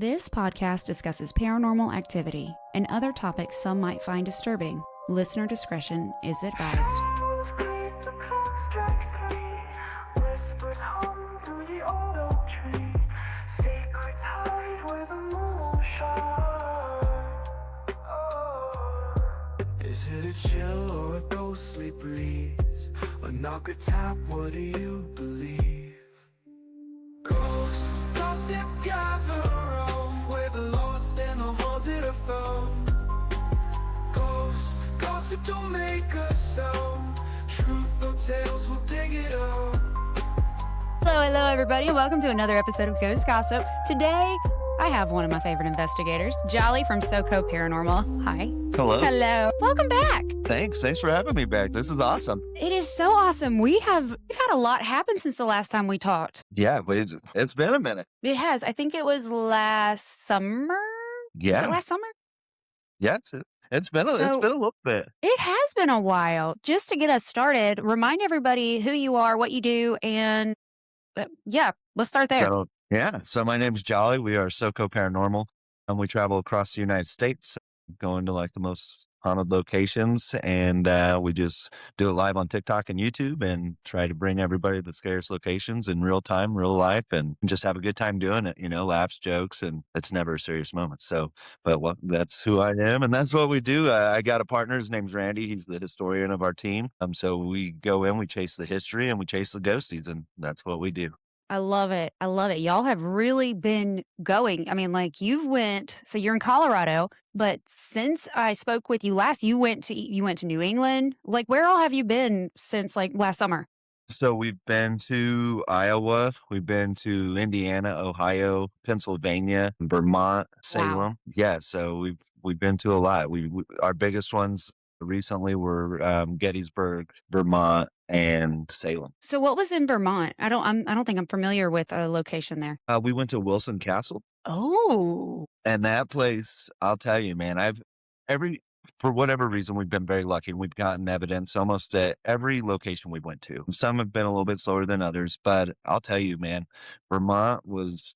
This podcast discusses paranormal activity and other topics some might find disturbing. Listener discretion is advised. Is it a chill or a ghostly breeze? A knock, a tap, what do you believe? Ghosts, gossip, gather around, where the lost and the haunted are found. Ghosts, gossip, don't make a sound. Truth or tales, we'll dig it out. Hello, everybody, and welcome to another episode of Ghost Gossip. Today, I have one of my favorite investigators, Jolly from SOCO Paranormal. Hi. Hello. Hello. Welcome back. Thanks for having me back. This is awesome. It is so awesome. We've had a lot happen since the last time we talked. Yeah, it's been a minute. It has. I think it was last summer. Yeah. Was it last summer? Yeah, it's been a little bit. It has been a while. Just to get us started, remind everybody who you are, what you do, and let's start there. So my name's Jolly. We are SOCO Paranormal, and we travel across the United States, going to like the most haunted locations, and we just do it live on TikTok and YouTube and try to bring everybody the scariest locations in real time, real life, and just have a good time doing it, laughs, jokes, and it's never a serious moment. So, that's who I am, and that's what we do. I got a partner. His name's Randy. He's the historian of our team. So we go in, we chase the history, and we chase the ghosties, and that's what we do. I love it. Y'all have really been going. I mean, like so you're in Colorado, but since I spoke with you last, you went to New England. Like, where all have you been since like last summer? So we've been to Iowa, we've been to Indiana, Ohio, Pennsylvania, Vermont, Salem. Wow. Yeah, so we've been to a lot. Our biggest ones recently were Gettysburg, Vermont, and Salem. So what was in Vermont? I don't think I'm familiar with a location there. We went to Wilson Castle. Oh. And that place, I'll tell you, man, for whatever reason, we've been very lucky. We've gotten evidence almost at every location we went to. Some have been a little bit slower than others, but I'll tell you, man, Vermont was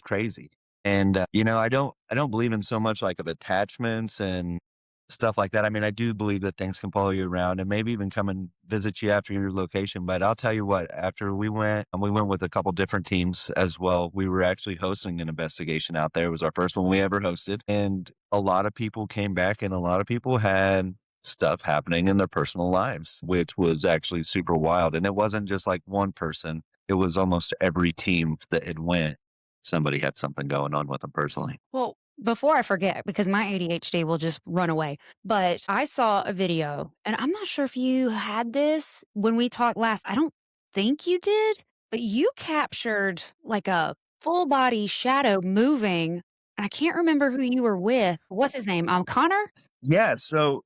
crazy. And I don't believe in so much like of attachments and stuff like that. I mean, I do believe that things can follow you around and maybe even come and visit you after your location. But I'll tell you what, after we went with a couple different teams as well. We were actually hosting an investigation out there. It was our first one we ever hosted. And a lot of people came back and a lot of people had stuff happening in their personal lives, which was actually super wild. And it wasn't just like one person. It was almost every team that it went. Somebody had something going on with them personally. Well, before I forget, because my ADHD will just run away, but I saw a video, and I'm not sure if you had this when we talked last. I don't think you did, but you captured like a full body shadow moving, and I can't remember who you were with. What's his name? Connor? Yeah. So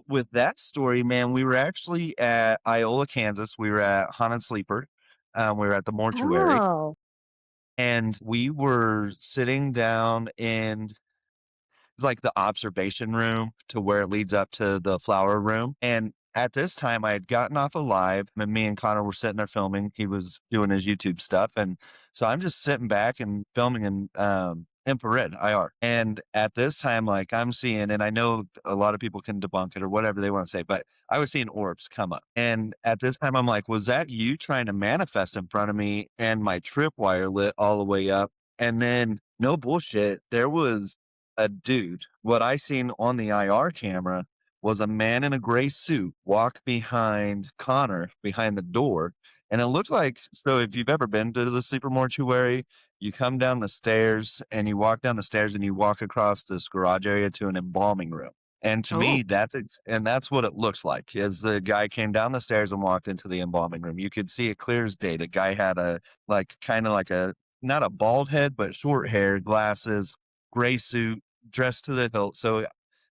with that story, man, we were actually at Iola, Kansas. We were at Haunted Sleeper. We were at the mortuary. Oh. And we were sitting down in it's like the observation room to where it leads up to the flower room. And at this time, I had gotten off a live, and me and Connor were sitting there filming. He was doing his YouTube stuff. And so I'm just sitting back and filming in infrared IR. And at this time, like I'm seeing, and I know a lot of people can debunk it or whatever they want to say, but I was seeing orbs come up. And at this time, I'm like, was that you trying to manifest in front of me? And my tripwire lit all the way up. And then, no bullshit, there was a dude. What I seen on the IR camera was a man in a gray suit walk behind Connor behind the door. And it looked like, so if you've ever been to the sleeper mortuary, you come down the stairs and you walk down the stairs and you walk across this garage area to an embalming room. And to me, that's what it looks like. As the guy came down the stairs and walked into the embalming room, you could see it clear as day. The guy had not a bald head, but short hair, glasses, gray suit, dressed to the hilt. So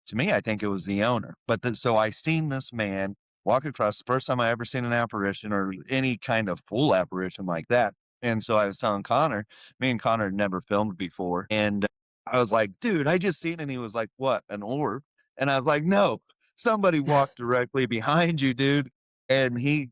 to me, I think it was the owner. So I seen this man walk across, the first time I ever seen an apparition or any kind of full apparition like that. And so I was telling Connor, me and Connor had never filmed before. And I was like, dude, I just seen it. And he was like, what, an orb? And I was like, no, somebody walked directly behind you, dude. And he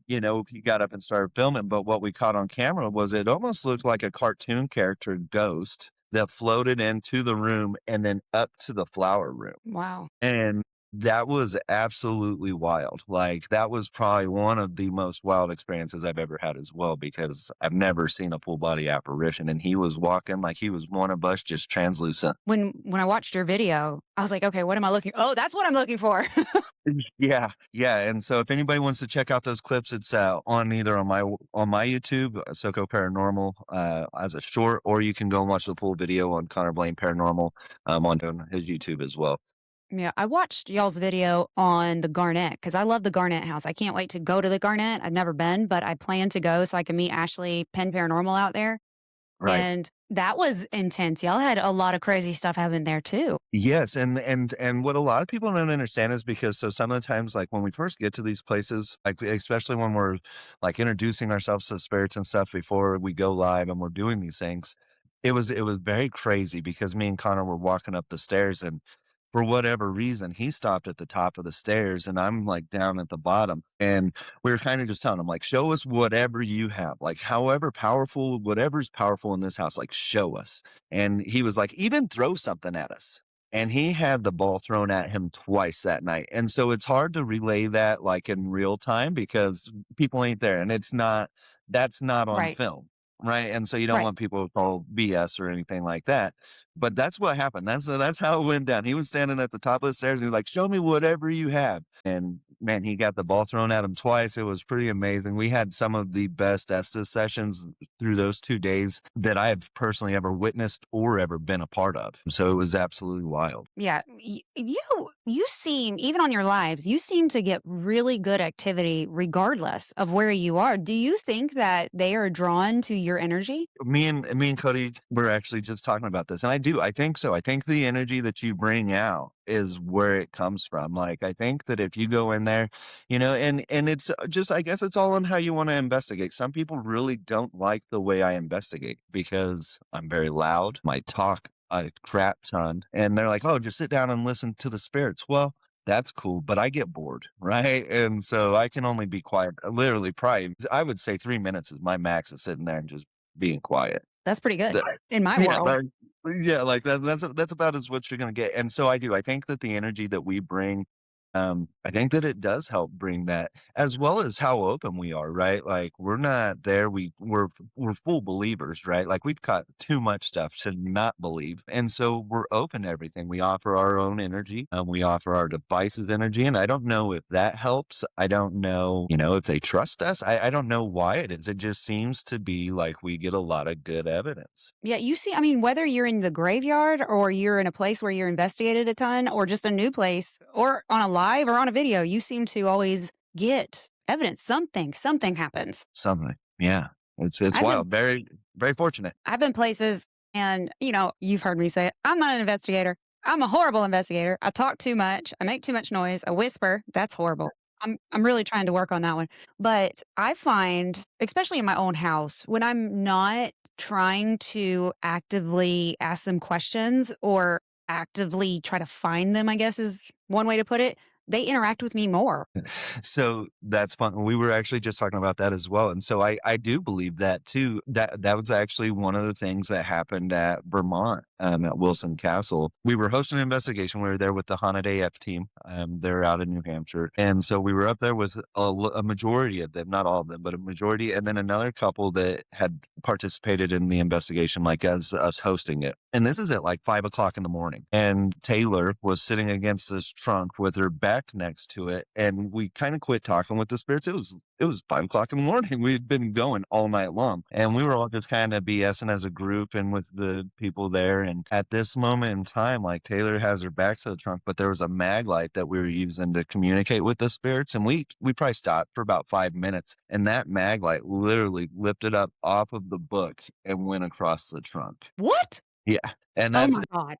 got up and started filming. But what we caught on camera was it almost looked like a cartoon character ghost that floated into the room and then up to the flower room. Wow. And that was absolutely wild. Like, that was probably one of the most wild experiences I've ever had as well, because I've never seen a full body apparition, and he was walking like he was one of us, just translucent. When I watched your video, I was like, "Okay, what am I looking Oh, that's what I'm looking for." Yeah, yeah, and so if anybody wants to check out those clips, it's, on either on my YouTube, SOCO Paranormal, as a short, or you can go and watch the full video on Connor Blaine Paranormal, on his YouTube as well. Yeah, I watched y'all's video on the Garnet because I love the Garnet house. I can't wait to go to the Garnet. I've never been, but I plan to go so I can meet Ashley Penn Paranormal out there. Right. And that was intense. Y'all had a lot of crazy stuff happen there too. Yes, and what a lot of people don't understand is because so some of the times, like when we first get to these places, like especially when we're like introducing ourselves to spirits and stuff before we go live and we're doing these things, it was very crazy because me and Connor were walking up the stairs and for whatever reason he stopped at the top of the stairs and I'm like down at the bottom and we were kind of just telling him like show us whatever you have, like however powerful, whatever's powerful in this house, like show us. And he was like, even throw something at us. And he had the ball thrown at him twice that night. And so it's hard to relay that like in real time because people ain't there and that's not on Right. film. Right. And so you don't Right. want people to call BS or anything like that. But that's what happened. That's how it went down. He was standing at the top of the stairs and he was like, show me whatever you have. And man, he got the ball thrown at him twice. It was pretty amazing. We had some of the best Estes sessions through those 2 days that I've personally ever witnessed or ever been a part of. So it was absolutely wild. Yeah, you seem even on your lives, you seem to get really good activity regardless of where you are. Do you think that they are drawn to your energy? Me and Cody were actually just talking about this, and I do. I think so. I think the energy that you bring out is where it comes from. Like I think that if you go in there, and it's just I guess it's all on how you want to investigate. Some people really don't like the way I investigate because I'm very loud. My talk a crap ton, and they're like, "Oh, just sit down and listen to the spirits." Well, that's cool, but I get bored, right? And so I can only be quiet. Literally, probably I would say 3 minutes is my max of sitting there and just being quiet. That's pretty good The in my yeah, world. like yeah, like that's about as what you're gonna get, and so I do. I think that the energy that we bring, I think that it does help bring that, as well as how open we are, right? Like we're not there. We're full believers, right? Like we've caught too much stuff to not believe, and so we're open to everything. We offer our own energy, we offer our devices energy, and I don't know if that helps. I don't know, if they trust us. I don't know why it is. It just seems to be like we get a lot of good evidence. Yeah, you see, I mean, whether you're in the graveyard or you're in a place where you're investigated a ton or just a new place or on a live or on a video, you seem to always get evidence. Something happens. Something, yeah. It's I've been wild. Very, very fortunate. I've been places and, you've heard me say it. I'm not an investigator. I'm a horrible investigator. I talk too much. I make too much noise. I whisper. That's horrible. I'm really trying to work on that one. But I find, especially in my own house, when I'm not trying to actively ask them questions or actively try to find them, I guess is one way to put it, they interact with me more. So that's fun. We were actually just talking about that as well. And so I do believe that too. That was actually one of the things that happened at Vermont, at Wilson Castle. We were hosting an investigation. We were there with the Haunted AF team. They're out in New Hampshire. And so we were up there with a majority of them, not all of them, but a majority. And then another couple that had participated in the investigation, like as us hosting it. And this is at like 5 o'clock in the morning. And Taylor was sitting against this trunk with her back next to it. And we kind of quit talking with the spirits. It was 5 o'clock in the morning. We'd been going all night long. And we were all just kind of BSing as a group and with the people there. And at this moment in time, like Taylor has her back to the trunk, but there was a mag light that we were using to communicate with the spirits. And we probably stopped for about 5 minutes. And that mag light literally lifted up off of the book and went across the trunk. What? Yeah. And Oh that's my God.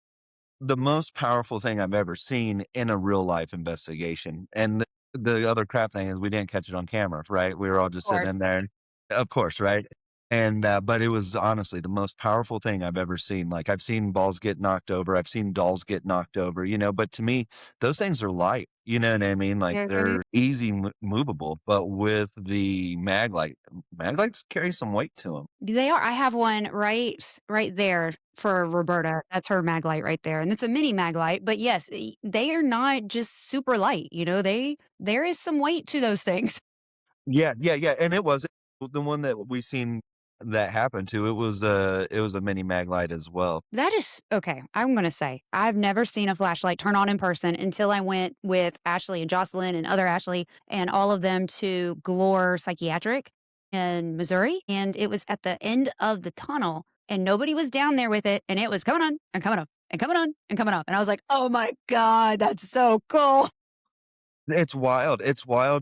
the most powerful thing I've ever seen in a real life investigation. And the other crap thing is we didn't catch it on camera, right? We were all just sitting Or in there, of course, right? And but it was honestly the most powerful thing I've ever seen. Like I've seen balls get knocked over, I've seen dolls get knocked over, but to me, those things are light. You know what I mean? Like, Mhm. they're easy movable, but with the mag lights carry some weight to them. They are. I have one right there for Roberta. That's her mag light right there, and it's a mini mag light, but yes, they are not just super light, there is some weight to those things. Yeah, yeah, yeah, and it was the one that we seen that happen to, it was a mini mag light as well. That is okay, I'm gonna say, I've never seen a flashlight turn on in person until I went with Ashley and Jocelyn and other Ashley and all of them to Glore Psychiatric in Missouri, and it was at the end of the tunnel, and nobody was down there with it, and it was coming on and coming up and coming on and coming up, and I was like, "Oh my god, that's so cool." It's wild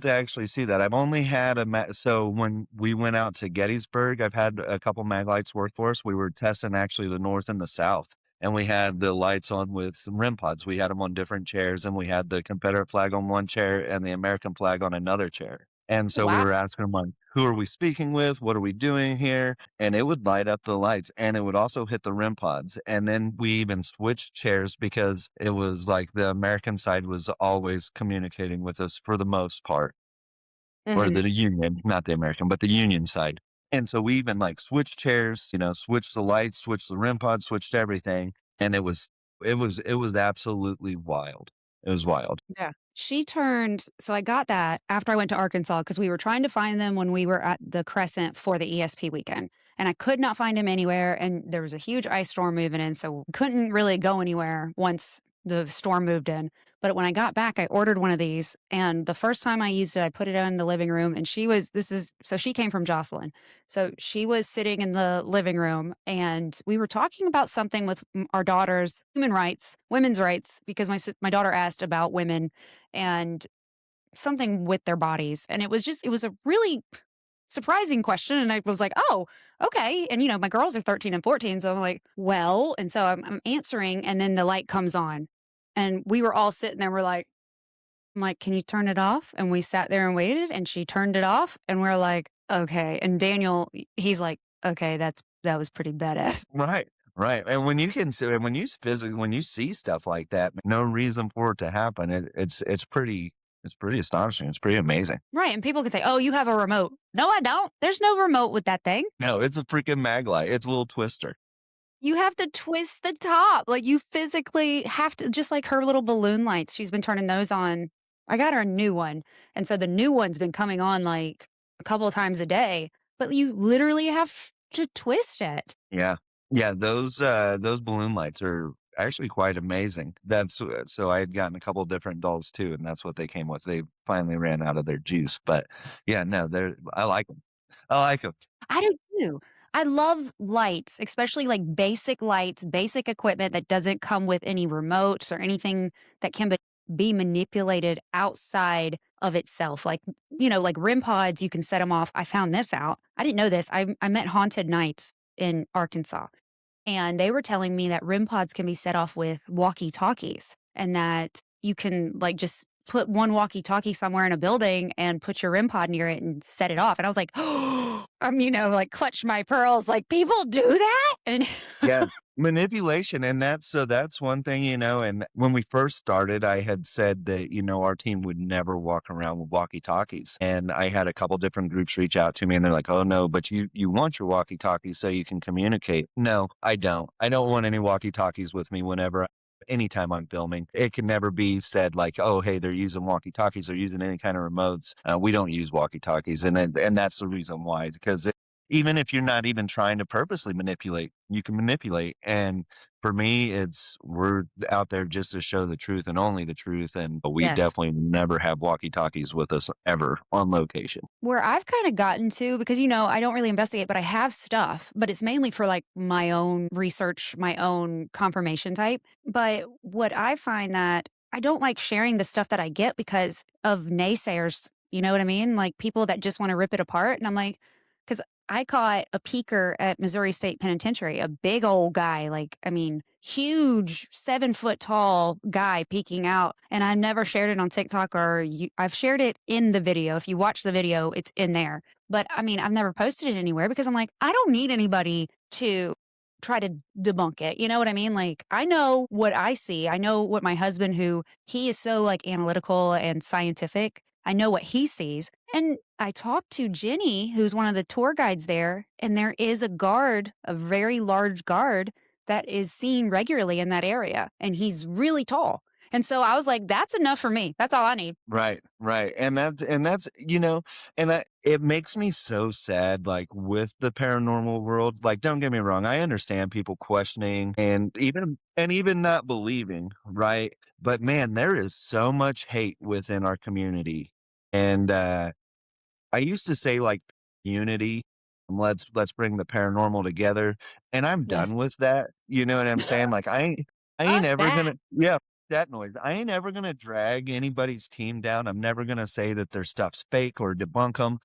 to actually see that. I've only had so when we went out to Gettysburg, I've had a couple mag lights work for us. We were testing actually the north and the south, and we had the lights on with some REM pods. We had them on different chairs, and we had the Confederate flag on one chair and the American flag on another chair. And so we Wow. were asking them, like, "Who are we speaking with? What are we doing here?" And it would light up the lights, and it would also hit the REM pods. And then we even switched chairs because it was like the American side was always communicating with us for the most part, or Mhm. the Union, not the American, but the Union side. And so we even, like, switched chairs, switched the lights, switched the REM pods, switched everything, and it was absolutely wild. It was wild. Yeah. She turned so I got that after I went to Arkansas because we were trying to find them when we were at the Crescent for the ESP weekend, and I could not find him anywhere, and there was a huge ice storm moving in, so couldn't really go anywhere once the storm moved in. But when I got back, I ordered one of these, and the first time I used it, I put it in the living room, and she came from Jocelyn. So she was sitting in the living room, and we were talking about something with our daughter's human rights, women's rights, because my daughter asked about women and something with their bodies. And it was a really surprising question. And I was like, oh, okay. And, my girls are 13 and 14. So I'm like, well, and so I'm answering, and then the light comes on. And we were all sitting there. I'm like, can you turn it off? And we sat there and waited, and she turned it off. And we're like, okay. And Daniel, he's like, okay, that was pretty badass. Right, right, and when you can see when you physically when you see stuff like that, no reason for it to happen, it's pretty astonishing, it's pretty amazing. Right. And people could say, oh, you have a remote. No, I don't. There's no remote with that thing. No, it's a freaking mag light, it's a little twister. You have to twist the top. Like, you physically have to, just like her little balloon lights, she's been turning those on. I got her a new one, and so the new one's been coming on, like, a couple of times a day, but you literally have to twist it. Yeah. Yeah, those balloon lights are actually quite amazing. So I had gotten a couple different dolls too, and that's what they came with. They finally ran out of their juice, but yeah, no, I like them. I like them. I do too. I love lights, especially, like, basic lights, basic equipment that doesn't come with any remotes or anything that can be manipulated outside of itself. Like, like REM pods, you can set them off. I found this out. I didn't know this. I met Haunted Nights in Arkansas, and they were telling me that REM pods can be set off with walkie-talkies, and that you can, like, just put one walkie-talkie somewhere in a building and put your REM pod near it and set it off, and I was like, like, clutch my pearls, like, "People do that?" And Yeah, manipulation, and that's one thing, and when we first started, I had said that, our team would never walk around with walkie-talkies, and I had a couple different groups reach out to me, and they're like, "Oh, no, but you want your walkie-talkie so you can communicate." No, I don't. I don't want any walkie-talkies with me anytime I'm filming. It can never be said like, "Oh, hey, they're using walkie-talkies, they're using any kind of remotes." We don't use walkie-talkies, and that's the reason why, because even if you're not even trying to purposely manipulate, you can manipulate. And for me, we're out there just to show the truth and only the truth. And we Yes. definitely never have walkie talkies with us ever on location. Where I've kinda gotten to because, I don't really investigate, but I have stuff, but it's mainly for, like, my own research, my own confirmation type. But what I find that I don't like sharing the stuff that I get because of naysayers, you know what I mean? Like, people that just wanna rip it apart, and I'm like, because I caught a peeker at Missouri State Penitentiary, a big old guy, like, I mean, huge 7-foot tall guy peeking out, and I never shared it on TikTok I've shared it in the video. If you watch the video, it's in there. But, I mean, I've never posted it anywhere because I'm like, I don't need anybody to try to debunk it. You know what I mean? Like, I know what I see. I know what my husband, who he is so like analytical and scientific, I know what he sees. And I talked to Jenny, who's one of the tour guides there, and there is a guard, a very large guard that is seen regularly in that area. And he's really tall. And so I was like, that's enough for me. That's all I need. Right, right, and that's you know, and I it makes me so sad, like, with the paranormal world, like, don't get me wrong, I understand people questioning and even not believing, right? But, man, there is so much hate within our community, and, I used to say, like, unity, let's bring the paranormal together, and I'm Yes. done with that, you know what I'm saying? Like, I ain't Fuck ever that. gonna yeah, that noise. I ain't ever gonna drag anybody's team down. I'm never gonna say that their stuff's fake or debunk 'em.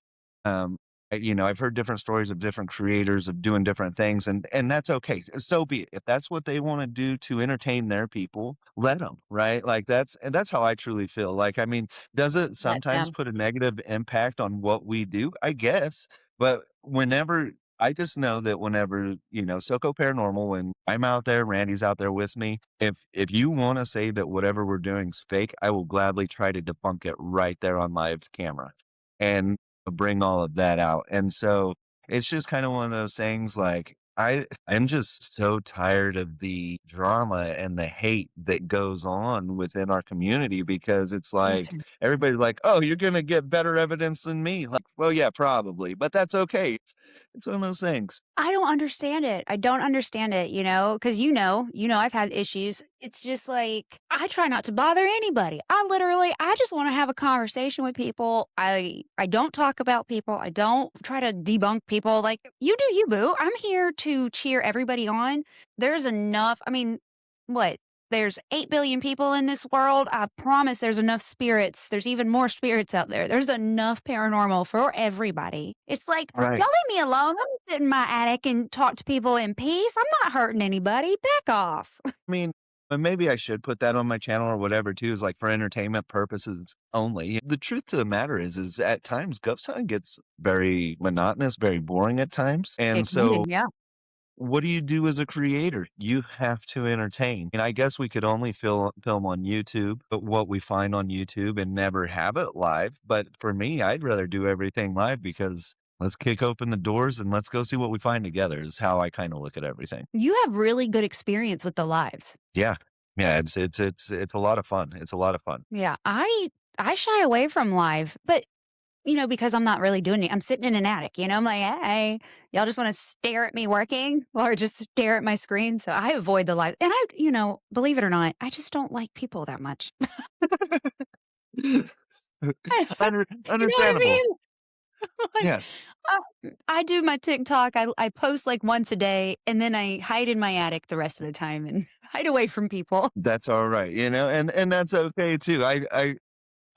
I've heard different stories of different creators of doing different things, and that's okay. So be it. If that's what they wanna do to entertain their people, let them, right? Like, that's how I truly feel. Like, I mean, does it Let sometimes them. put a negative impact on what we do? I guess, but whenever I just know that whenever, SoCo Paranormal, when I'm out there, Randy's out there with me, if you wanna say that whatever we're doing is fake, I will gladly try to debunk it right there on live camera. And bring all of that out. And so it's just kind of one of those things like I'm just so tired of the drama and the hate that goes on within our community because it's Me like too. everybody's like, "Oh, you're going to get better evidence than me." Like, well, yeah, probably, but that's okay. It's one of those things. I don't understand it. I don't understand it, because I've had issues. It's just like I try not to bother anybody. I just want to have a conversation with people. I don't talk about people. I don't try to debunk people. Like, you do you, boo. I'm here to cheer everybody on. There's enough. I mean, what? There's 8 billion people in this world. I promise there's enough spirits. There's even more spirits out there. There's enough paranormal for everybody. It's like, Right. y'all leave me alone. Let me sit in my attic and talk to people in peace. I'm not hurting anybody. Back off. I mean, but maybe I should put that on my channel or whatever too, is like for entertainment purposes only. The truth to the matter is at times ghost hunting gets very monotonous, very boring at times. And It can be, so yeah. what do you do as a creator? You have to entertain. And I guess we could only film on YouTube, but what we find on YouTube and never have it live. But for me, I'd rather do everything live because let's kick open the doors and let's go see what we find together is how I kind of look at everything. You have really good experience with the lives. Yeah. Yeah, it's a lot of fun. It's a lot of fun. Yeah. I shy away from live, but because I'm not really doing it. I'm sitting in an attic, I'm like, hey, y'all just want to stare at me working or just stare at my screen. So I avoid the live. And believe it or not, I just don't like people that much. You know what I Understandable. mean? Like, Yeah, I do my TikTok. I post like once a day, and then I hide in my attic the rest of the time and hide away from people. that's alright, and that's okay too.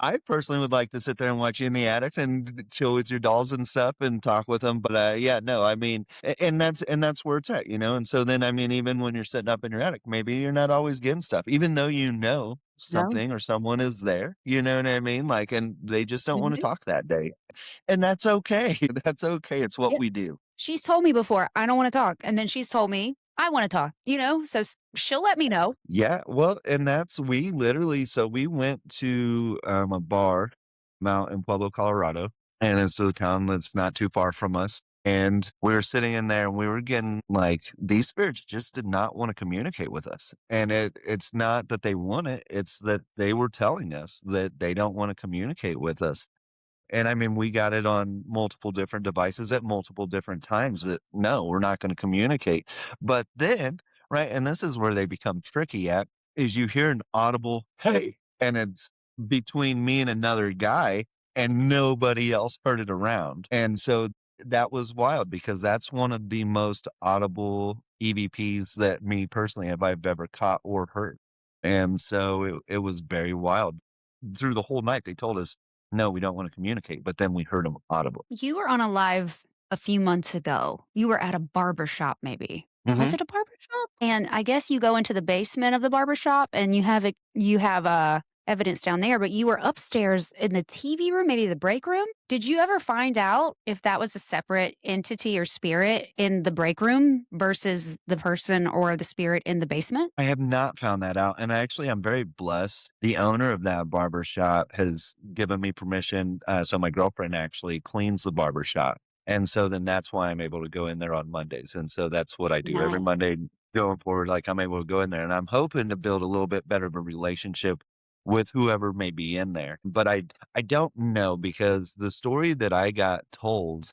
I personally would like to sit there and watch you in the attic and chill with your dolls and stuff and talk with them, but, yeah, no, I mean, and that's where it's at. And so then, I mean, even when you're sitting up in your attic, maybe you're not always getting stuff, even though No, something or someone is there, you know what I mean? Like, and they just don't wanna mhm, talk that day, and that's okay, that's okay, it's what yeah. we do. She's told me before, I don't want to talk, and then she's told me I want to talk. So she'll let me know. Yeah, well, and that's we literally so we went to, a bar out in Pueblo, Colorado, and it's a town that's not too far from us, and we were sitting in there, and we were getting like, these spirits just did not wanna communicate with us, and it's not that they want it, it's that they were telling us that they don't wanna communicate with us. And I mean, we got it on multiple different devices at multiple different times that no, we're not going to communicate. But then, right, and this is where they become tricky at, is you hear an audible, hey, and it's between me and another guy, and nobody else heard it around. And so that was wild because that's one of the most audible EVPs that me personally have I've ever caught or heard. And so it was very wild. Through the whole night, they told us no, we don't wanna communicate, but then we heard them audibly. You were on a live a few months ago. You were at a barber shop, maybe. Was Mhm. it a barber shop? And I guess you go into the basement of the barber shop and you have evidence down there, but you were upstairs in the TV room, maybe the break room. Did you ever find out if that was a separate entity or spirit in the break room versus the person or the spirit in the basement? I have not found that out, and actually, I'm very blessed. The owner of that barber shop has given me permission, so my girlfriend actually cleans the barber shop, and so then that's why I'm able to go in there on Mondays, and so that's what I do every Nice. Monday going forward, like, I'm able to go in there, and I'm hoping to build a little bit better of a relationship with whoever may be in there, but I don't know because the story that I got told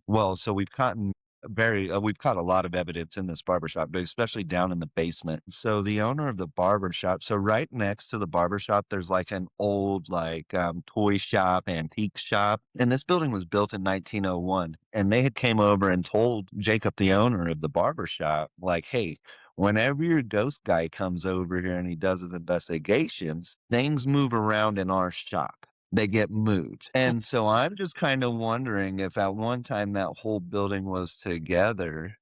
well, so we've caught a lot of evidence in this barbershop, but especially down in the basement. So the owner of the barbershop, so right next to the barbershop, there's like an old toy shop, antique shop. And this building was built in 1901. And they had came over and told Jacob, the owner of the barbershop, like, hey, whenever your ghost guy comes over here and he does his investigations, things move around in our shop. They get moved. And so I'm just kind of wondering if at one time that whole building was together,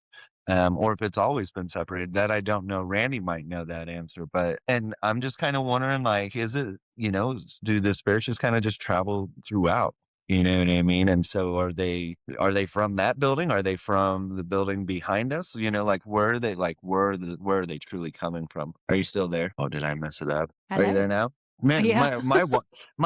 or if it's always been separated. That I don't know. Randy might know that answer, but and I'm just kind of wondering, like, is it, do the spirits just kind of just travel throughout? You know what I mean? And so are they from that building? Are they from the building behind us? Like where are they where are they truly coming from? Are you still there? Oh, did I mess it up? Are you Hello? there now? Man, Yeah. my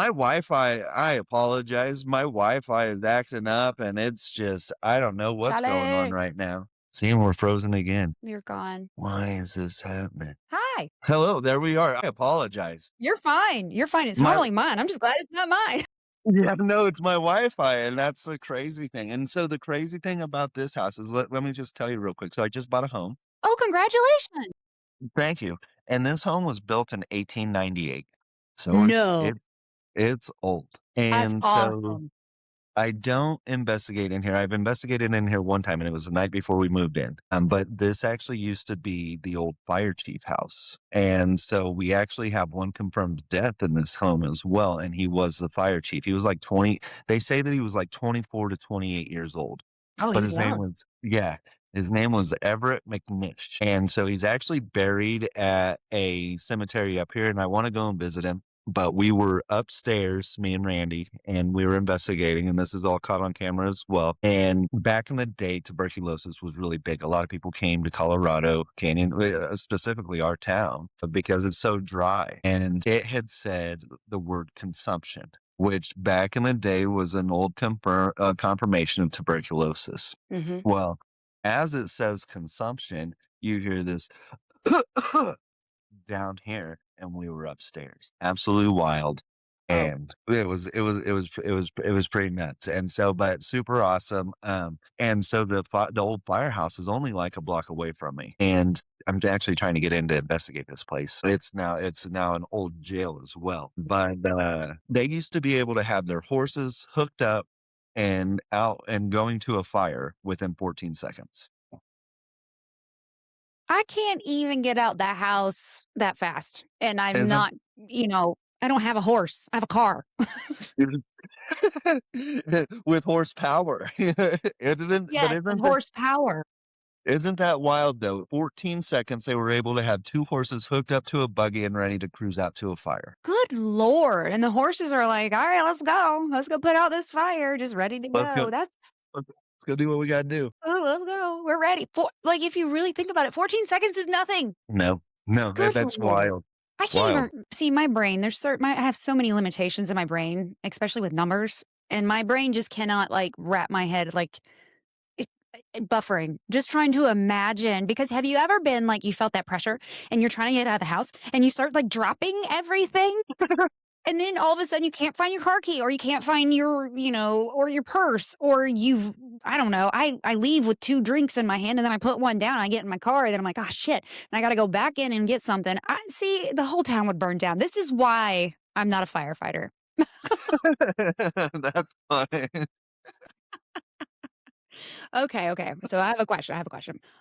Wi-Fi, I apologize. My Wi-Fi is acting up and it's just I don't know what's going on Charlie, right now. See, we're frozen again. you're gone. Why is this happening? Hi. Hello, there we are. I apologize. You're fine. You're fine. It's My normally mine. I'm just glad it's not mine. Yeah, no, it's my Wi-Fi, and that's the crazy thing. And so the crazy thing about this house is let me just tell you real quick. So I just bought a home. Oh, congratulations. Thank you. And this home was built in 1898. So it's No. it's it's old. That's And so awesome. I don't investigate in here. I've investigated in here one time, and it was the night before we moved in. But this actually used to be the old fire chief house, and so we actually have one confirmed death in this home as well. And he was the fire chief. He was like 20. They say that he was like 24 to 28 years old, Oh, but he's young. his name was Everett McNish, and so he's actually buried at a cemetery up here. And I want to go and visit him. But we were upstairs, me and Randy, and we were investigating, and this is all caught on camera as well. And back in the day, tuberculosis was really big. A lot of people came to Colorado Canyon, specifically our town, because it's so dry. And it had said the word consumption, which back in the day was an old confirmation of tuberculosis. Hmm. Well, as it says consumption, you hear this down here and we were upstairs. Absolutely wild. Oh, And it was pretty nuts. And so, but super awesome. And so the old firehouse is only like a block away from me. And I'm actually trying to get in to investigate this place. It's now an old jail as well. But they used to be able to have their horses hooked up and out and going to a fire within 14 seconds. I can't even get out the house that fast. And I'm Isn't not, I don't have a horse. I have a car. with horsepower. Isn't but Yes, with horsepower. isn't that wild though? 14 seconds they were able to have 2 horses hooked up to a buggy and ready to cruise out to a fire. Good Lord. And the horses are like, all right, let's go. Let's go put out this fire. Just ready to Let's go go. let's go do what we gotta do. Oh, let's go. We're ready. Like, if you really think about it, 14 seconds is nothing. No, no, Good that's Lord. wild. I It's can't wild. even see my brain. I have so many limitations in my brain, especially with numbers. And my brain just cannot like wrap my head like it, buffering, just trying to imagine. Because have you ever been like you felt that pressure and you're trying to get out of the house and you start like dropping everything? And then all of a sudden you can't find your car key or you can't find or your purse or I don't know. I leave with 2 drinks in my hand and then I put one down. I get in my car and then I'm like, oh shit. And I got to go back in and get something. I see the whole town would burn down. This is why I'm not a firefighter. That's funny. Okay. Okay. So I have a question.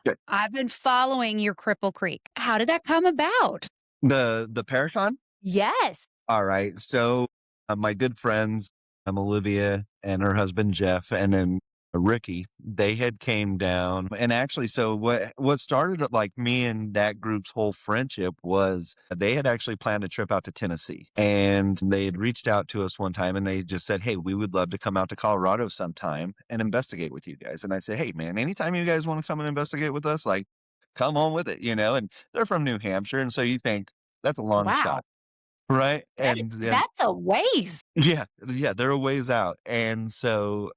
Okay. I've been following your Cripple Creek. How did that come about? The Paracon? Yes. All right. So my good friends, Olivia and her husband Jeff, and then Ricky, they had came down and actually so what started like me and that group's whole friendship was they had actually planned a trip out to Tennessee and they had reached out to us one time and they just said, "Hey, we would love to come out to Colorado sometime and investigate with you guys." And I said, "Hey man, anytime you guys want to come and investigate with us, like come on with it, you know?" And they're from New Hampshire and so you think that's a long Wow. shot, right? That is, And then that's a ways. yeah, yeah, they're a ways out, and so,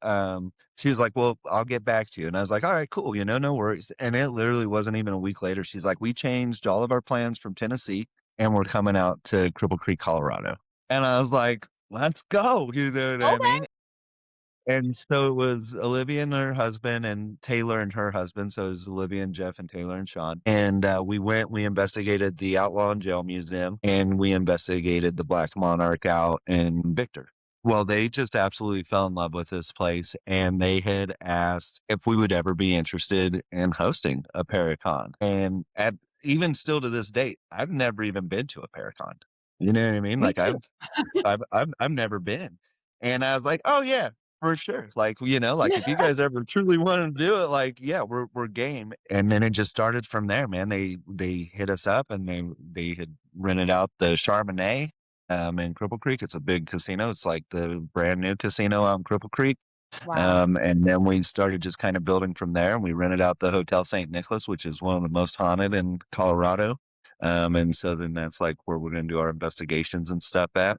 she was like, "Well, I'll get back to you," and I was like, "Alright, cool, you know, no worries," and it literally wasn't even a week later, she's like, "We changed all of our plans from Tennessee, and we're coming out to Cripple Creek, Colorado," and I was like, "Let's go," you know what I Okay. mean? And so it was Olivia and her husband and Taylor and her husband, so it was Olivia and Jeff and Taylor and Sean, and, we investigated the Outlaw and Jail Museum, and we investigated the Black Monarch out in Victor. Well, they just absolutely fell in love with this place, and they had asked if we would ever be interested in hosting a Paracon, and at even still to this date, I've never even been to a Paracon. You know what I mean? Me Like, too. I've never been. And I was like, "Oh, yeah, for sure." Like, you know, like, if you guys ever truly wanna do it, like, yeah, we're game. And then it just started from there, man. They hit us up and they had rented out the Charbonnet, in Cripple Creek. It's a big casino. It's like the brand new casino out in Cripple Creek. Wow. And then we started just kinda building from there, and we rented out the Hotel St. Nicholas, which is one of the most haunted in Colorado. And so then that's, like, where we're gonna do our investigations and stuff at.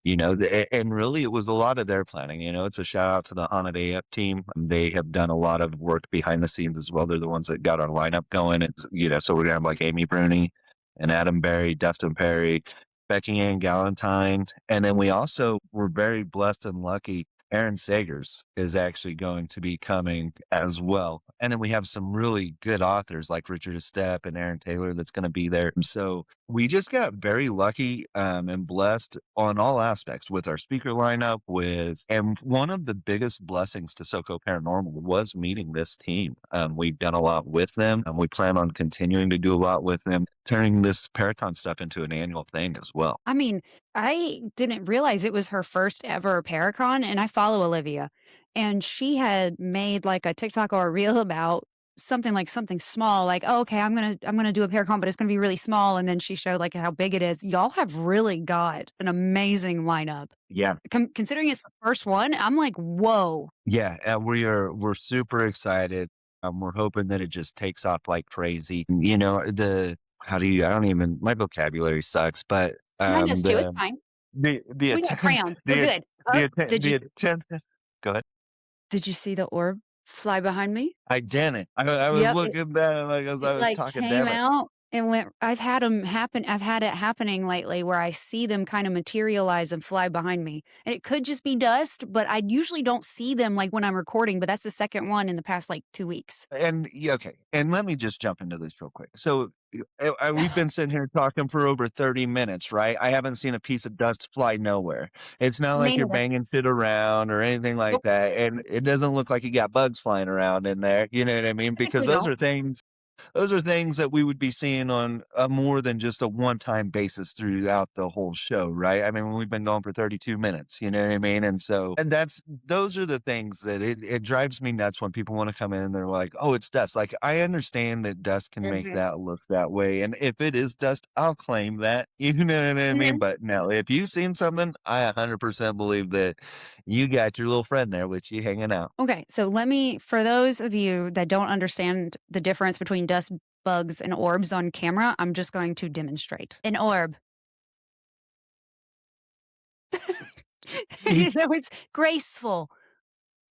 You know, and really it was a lot of their planning, you know, it's a shout out to the Haunted AF team. They have done a lot of work behind the scenes as well. They're the ones that got our lineup going. It's, you know, so we're gonna have like Amy Bruni and Adam Berry, Dustin Perry, Becky Ann Galantine. And then we also were very blessed and lucky. Aaron Sagers is actually going to be coming as well. And then we have some really good authors like Richard Estep and Aaron Taylor that's going to be there. So we just got very lucky and blessed on all aspects with our speaker lineup. And one of the biggest blessings to SOCO Paranormal was meeting this team. We've done a lot with them, and we plan on continuing to do a lot with them, turning this Paracon stuff into an annual thing as well. I mean, I didn't realize it was her first ever Paracon, and I follow Olivia, and she had made like a TikTok or a reel about something like something small, like, "Oh, okay, I'm gonna do a Paracon, but it's gonna be really small." And then she showed like how big it is. Y'all have really got an amazing lineup. Yeah. Considering it's the first one, I'm like, whoa. Yeah, we're super excited. We're hoping that it just takes off like crazy. You know, the how do you I don't even my vocabulary sucks, but Mine does too. It's fine. the We got attention crayons. We're good. Oh, the attention. Go ahead. did you see the orb fly behind me? I didn't. I was Yep. looking down like as I It, was like, talking, came damn it. out and went. I've had it happening lately where I see them kinda materialize and fly behind me, and it could just be dust, but I usually don't see them, like, when I'm recording, but that's the second one in the past, like, 2 weeks. And yeah, okay, and let me just jump into this real quick. So, we've been sitting here talking for over 30 minutes, right? I haven't seen a piece of dust fly nowhere. It's not like Me you're neither. banging shit around or anything like Nope, that, and it doesn't look like you got bugs flying around in there, you know what I mean? Because typically don't. those are things that we would be seeing on a more than just a one-time basis throughout the whole show, right? I mean, we've been going for 32 minutes, you know what I mean? And so and that's those are the things that it drives me nuts when people wanna come in and they're like, "Oh, it's dust." Like, I understand that dust can make Mhm. that look that way, and if it is dust, I'll claim that, you know what I mean? Mhm. But no, if you've seen something, I 100% believe that you got your little friend there with you hanging out. Okay, so let me for those of you that don't understand the difference between dust, bugs, and orbs on camera, I'm just going to demonstrate. An orb. You know, it's graceful,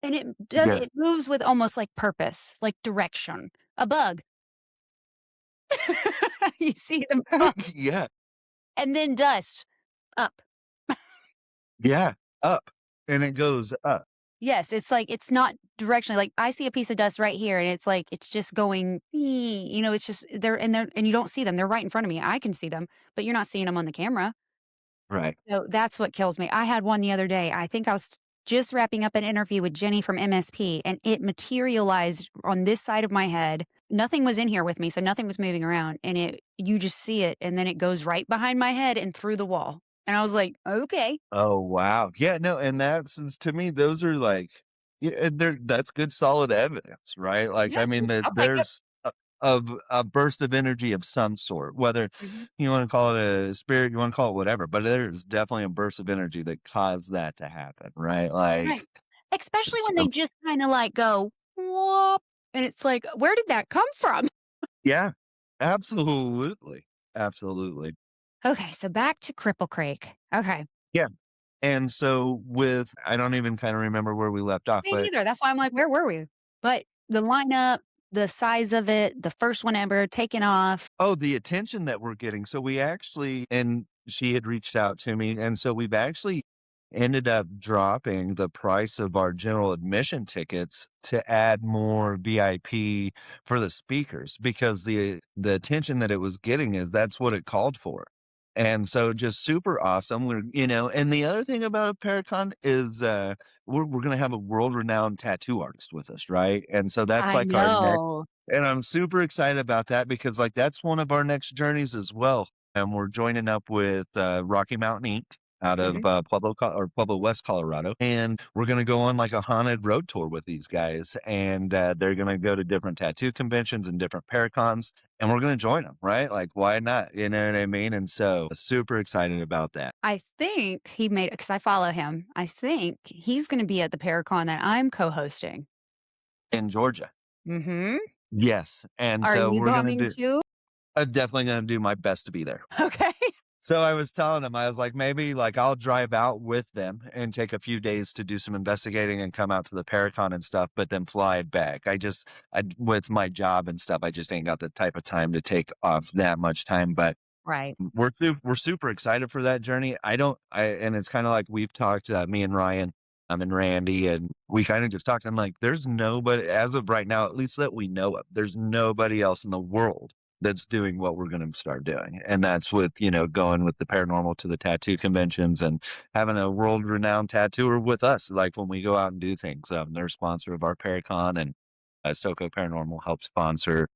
and Yes. it moves with almost, like, purpose, like direction. A bug. You see them Yeah. and then dust. Up. Yeah. Up, and it goes up. Yes, it's like it's not directionally like, I see a piece of dust right here, and it's like it's just going, you know, it's just they're and you don't see them, they're right in front of me, I can see them, but you're not seeing them on the camera. Right. So, that's what kills me. I had one the other day, I think I was just wrapping up an interview with Jenny from MSP, and it materialized on this side of my head. Nothing was in here with me, so nothing was moving around, and it you just see it, and then it goes right behind my head and through the wall, and I was like, "Okay." Oh, wow. Yeah, no, and that's to me, those are like Yeah, that's good solid evidence, right? Like, I Yes, mean, that I'll take it. there's a burst of energy of some sort, whether Mhm. you wanna call it a spirit, you wanna call it whatever, but there's definitely a burst of energy that caused that to happen, right? Like, Right. Especially when so they just kinda, like, go, "Whoop," and it's like, "Where did that come from?" yeah, absolutely, absolutely. Okay, so back to Cripple Creek. Okay. Yeah, and so with I don't even kinda remember where we left off, Me but neither, that's why I'm like, "Where were we?" But the lineup, the size of it, the first one ever taken off. oh, the attention that we're getting. So we actually and she had reached out to me, and so we've actually ended up dropping the price of our general admission tickets to add more VIP for the speakers because the attention that it was getting is that's what it called for. And so just super awesome. And the other thing about Paracon is we're gonna have a world renowned tattoo artist with us, right? And so that's I like our next know. and I'm super excited about that because, like, that's one of our next journeys as well, and we're joining up with, Rocky Mountain Inc. out of, Mhm. Pueblo West, Colorado, and we're gonna go on, like, a haunted road tour with these guys, and, they're gonna go to different tattoo conventions and different Paracons, and we're gonna join them, right? Like, why not? You know what I mean? And so, super excited about that I think he made it because I follow him. I think he's gonna be at the Paracon that I'm co-hosting. in Georgia. Mhm. Yes, and Are so you we're gonna coming do too? I'm definitely gonna do my best to be there. Okay. So I was telling him, I was like, maybe like I'll drive out with them and take a few days to do some investigating and come out to the Paracon and stuff, but then fly back. With my job and stuff, I just ain't got the type of time to take off that much time. But Right. we're super excited for that journey. And it's kind of like we've talked, me and Ryan, and Randy, and we kind of just talked. I'm like, there's nobody as of right now, at least that we know of. There's nobody else in the world that's doing what we're going to start doing, and that's with going with the paranormal to the tattoo conventions and having a world renowned tattooer with us. Like when we go out and do things, they're a sponsor of our Paracon, and SOCO Paranormal helps sponsor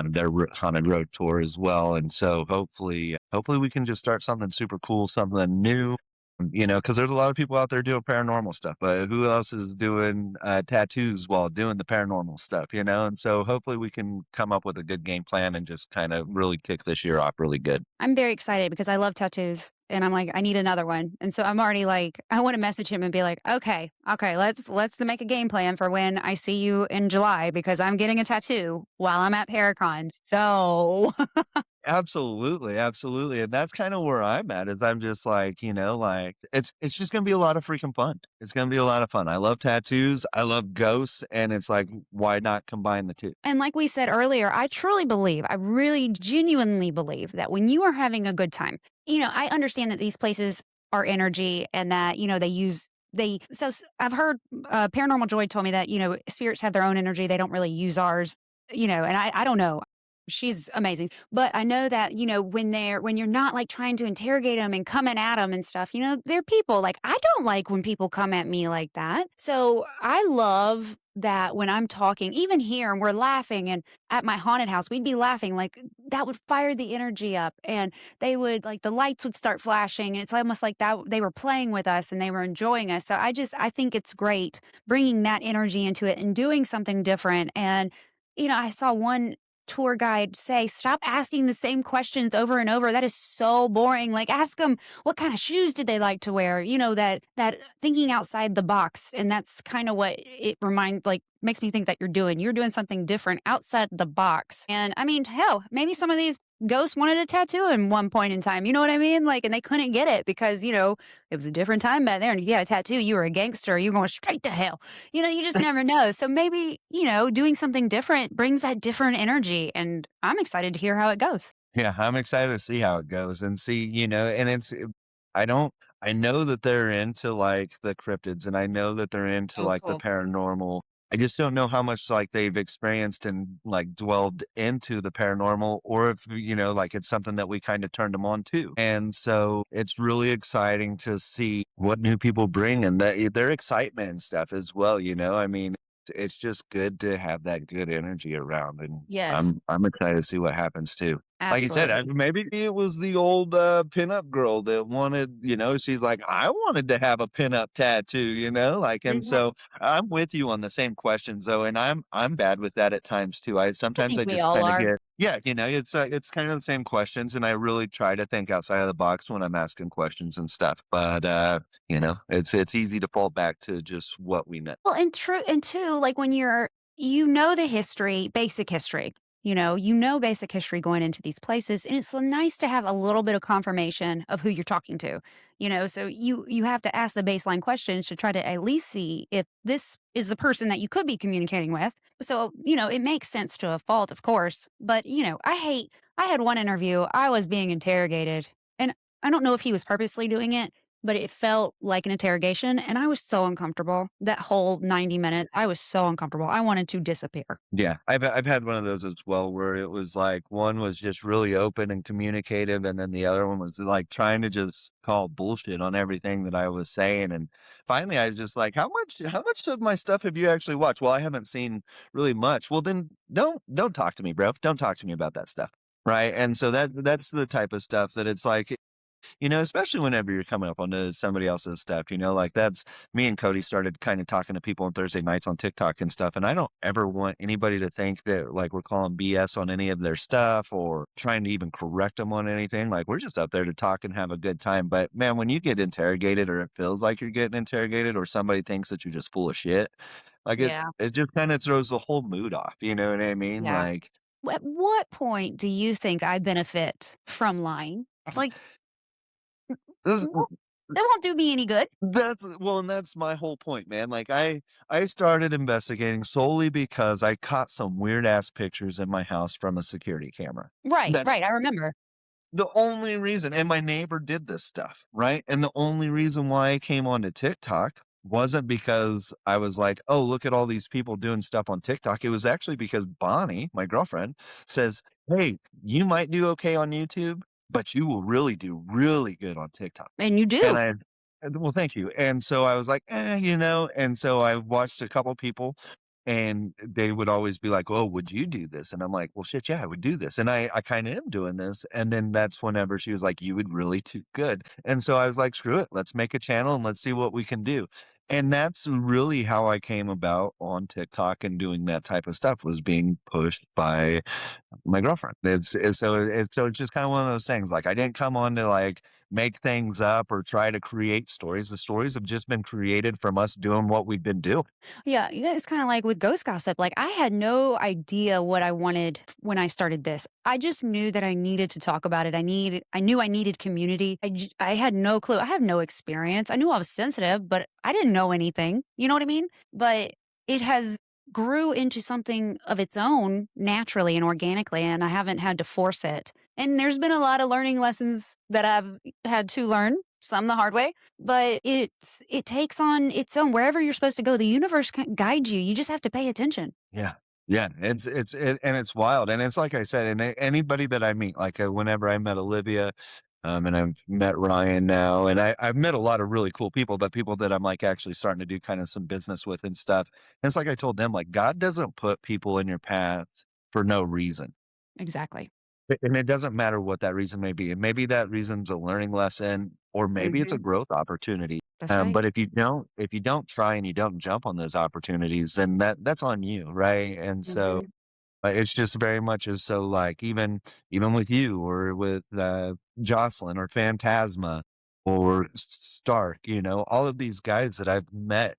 their haunted road tour as well. And so hopefully we can just start something super cool, something new. Because there's a lot of people out there doing paranormal stuff, but who else is doing tattoos while doing the paranormal stuff? And so hopefully we can come up with a good game plan and just kind of really kick this year off really good. I'm very excited because I love tattoos and I'm like, I need another one. And so I'm already like, I want to message him and be like, okay, let's make a game plan for when I see you in July because I'm getting a tattoo while I'm at Paracon. So Absolutely, absolutely, and that's kinda where I'm at, is I'm just like, like, it's just gonna be a lot of freaking fun. It's gonna be a lot of fun. I love tattoos, I love ghosts, and it's like, why not combine the 2? and like we said earlier, I truly believe, I really genuinely believe that when you are having a good time, I understand that these places are energy and that, I've heard Paranormal Joy told me that, spirits have their own energy. They don't really use ours, and I don't know. She's amazing. But I know that, when you're not like trying to interrogate them and coming at them and stuff, they're people. Like, I don't like when people come at me like that. So I love that when I'm talking, even here, and we're laughing, and at my haunted house, we'd be laughing like that would fire the energy up, and they would like the lights would start flashing, and it's almost like that they were playing with us and they were enjoying us. So I think it's great bringing that energy into it and doing something different. And I saw one tour guide say, "Stop asking the same questions over and over. That is so boring. Like, ask them what kind of shoes did they like to wear?" That thinking outside the box, and that's kind of what it reminds like makes me think that you're doing. You're doing something different outside the box. And I mean, hell, maybe some of these ghosts wanted a tattoo in one point in time. You know what I mean? Like, and they couldn't get it because it was a different time back there. And if you had a tattoo, you were a gangster. You were going straight to hell. You just never know. So maybe, doing something different brings that different energy. And I'm excited to hear how it goes. Yeah, I'm excited to see how it goes and see, and I don't I know that they're into, like, the cryptids, and I know that they're into, Oh, like, the cool. paranormal. I just don't know how much, like, they've experienced and, like, dwelled into the paranormal or if, like, it's something that we kinda turned them on to. And so it's really exciting to see what new people bring and their excitement and stuff as well, I mean, it's just good to have that good energy around, and Yes. I'm excited to see what happens too. Like I said, Absolutely. maybe it was the old, pinup girl that wanted, she's like, "I wanted to have a pinup tattoo," like, and Mhm. so I'm with you on the same questions though, and I'm bad with that at times too. I Sometimes think I we just all kinda are. get yeah, it's kind of the same questions, and I really try to think outside of the box when I'm asking questions and stuff, but, it's easy to fall back to just what we know. Well, and true and two, like when you know the history, basic history. You know basic history going into these places, and it's so nice to have a little bit of confirmation of who you're talking to. So you have to ask the baseline questions to try to at least see if this is the person that you could be communicating with. So, it makes sense to a fault, of course. But, I had one interview, I was being interrogated, and I don't know if he was purposely doing it, but it felt like an interrogation, and I was so uncomfortable. That whole 90 minutes, I was so uncomfortable. I wanted to disappear. Yeah, I've had one of those as well, where it was like one was just really open and communicative, and then the other one was like trying to just call bullshit on everything that I was saying. And finally, I was just like, "How much of my stuff have you actually watched?" Well, I haven't seen really much. Well, then don't talk to me, bro. Don't talk to me about that stuff, right? And so that's the type of stuff that it's like especially whenever you're coming up onto somebody else's stuff, like that's me and Cody started kind of talking to people on Thursday nights on TikTok and stuff. And I don't ever want anybody to think that like we're calling BS on any of their stuff or trying to even correct them on anything. Like we're just up there to talk and have a good time. But man, when you get interrogated or it feels like you're getting interrogated or somebody thinks that you're just full of shit, like Yeah, it just kind of throws the whole mood off. You know what I mean? yeah. Like At what point do you think I benefit from lying? Like, won't that won't do me any good. And that's my whole point, man. Like I started investigating solely because I caught some weird ass pictures in my house from a security camera. Right, That's right, I remember. the only reason, and my neighbor did this stuff, right? And the only reason why I came onto TikTok wasn't because I was like, "Oh, look at all these people doing stuff on TikTok." It was actually because Bonnie, my girlfriend, says, "Hey, you might do okay on YouTube, but you will really do really good on TikTok." And you And do. well, thank you. And so I was like, and so I watched a couple people and they would always be like, "Oh, would you do this?" And I'm like, "Well, shit, yeah, I would do this." And I kind of am doing this. And then that's whenever she was like, "You would really do good." And so I was like, "Screw it. Let's make a channel and let's see what we can do." And that's really how I came about on TikTok and doing that type of stuff was being pushed by my girlfriend. It's just kind of one of those things. Like I didn't come on to like make things up or try to create stories. The stories have just been created from us doing what we've been doing. Yeah, it's kinda like with ghost gossip, like, I had no idea what I wanted when I started this. I just knew that I needed to talk about it. I knew I needed community. I had no clue. I have no experience. I knew I was sensitive, but I didn't know anything, you know what I mean? But it has grew into something of its own naturally and organically, and I haven't had to force it. And there's been a lot of learning lessons that I've had to learn, some the hard way. But it takes on its own wherever you're supposed to go, the universe can guide you, you just have to pay attention. Yeah. Yeah, and it's wild, and it's like I said, and anybody that I meet, like whenever I met Olivia, and I've met Ryan now, and I've met a lot of really cool people, but people that I'm like actually starting to do kind of some business with and stuff. And it's like I told them, like God doesn't put people in your path for no reason. Exactly. And it doesn't matter what that reason may be. And maybe that reason's a learning lesson, or maybe it's a Mhm. growth opportunity. That's right. But if you don't try and you don't jump on those opportunities, then that's on you, right? And so Mhm. it's just very much as so like even with you or with Jocelyn or Phantasma or Stark, all of these guys that I've met,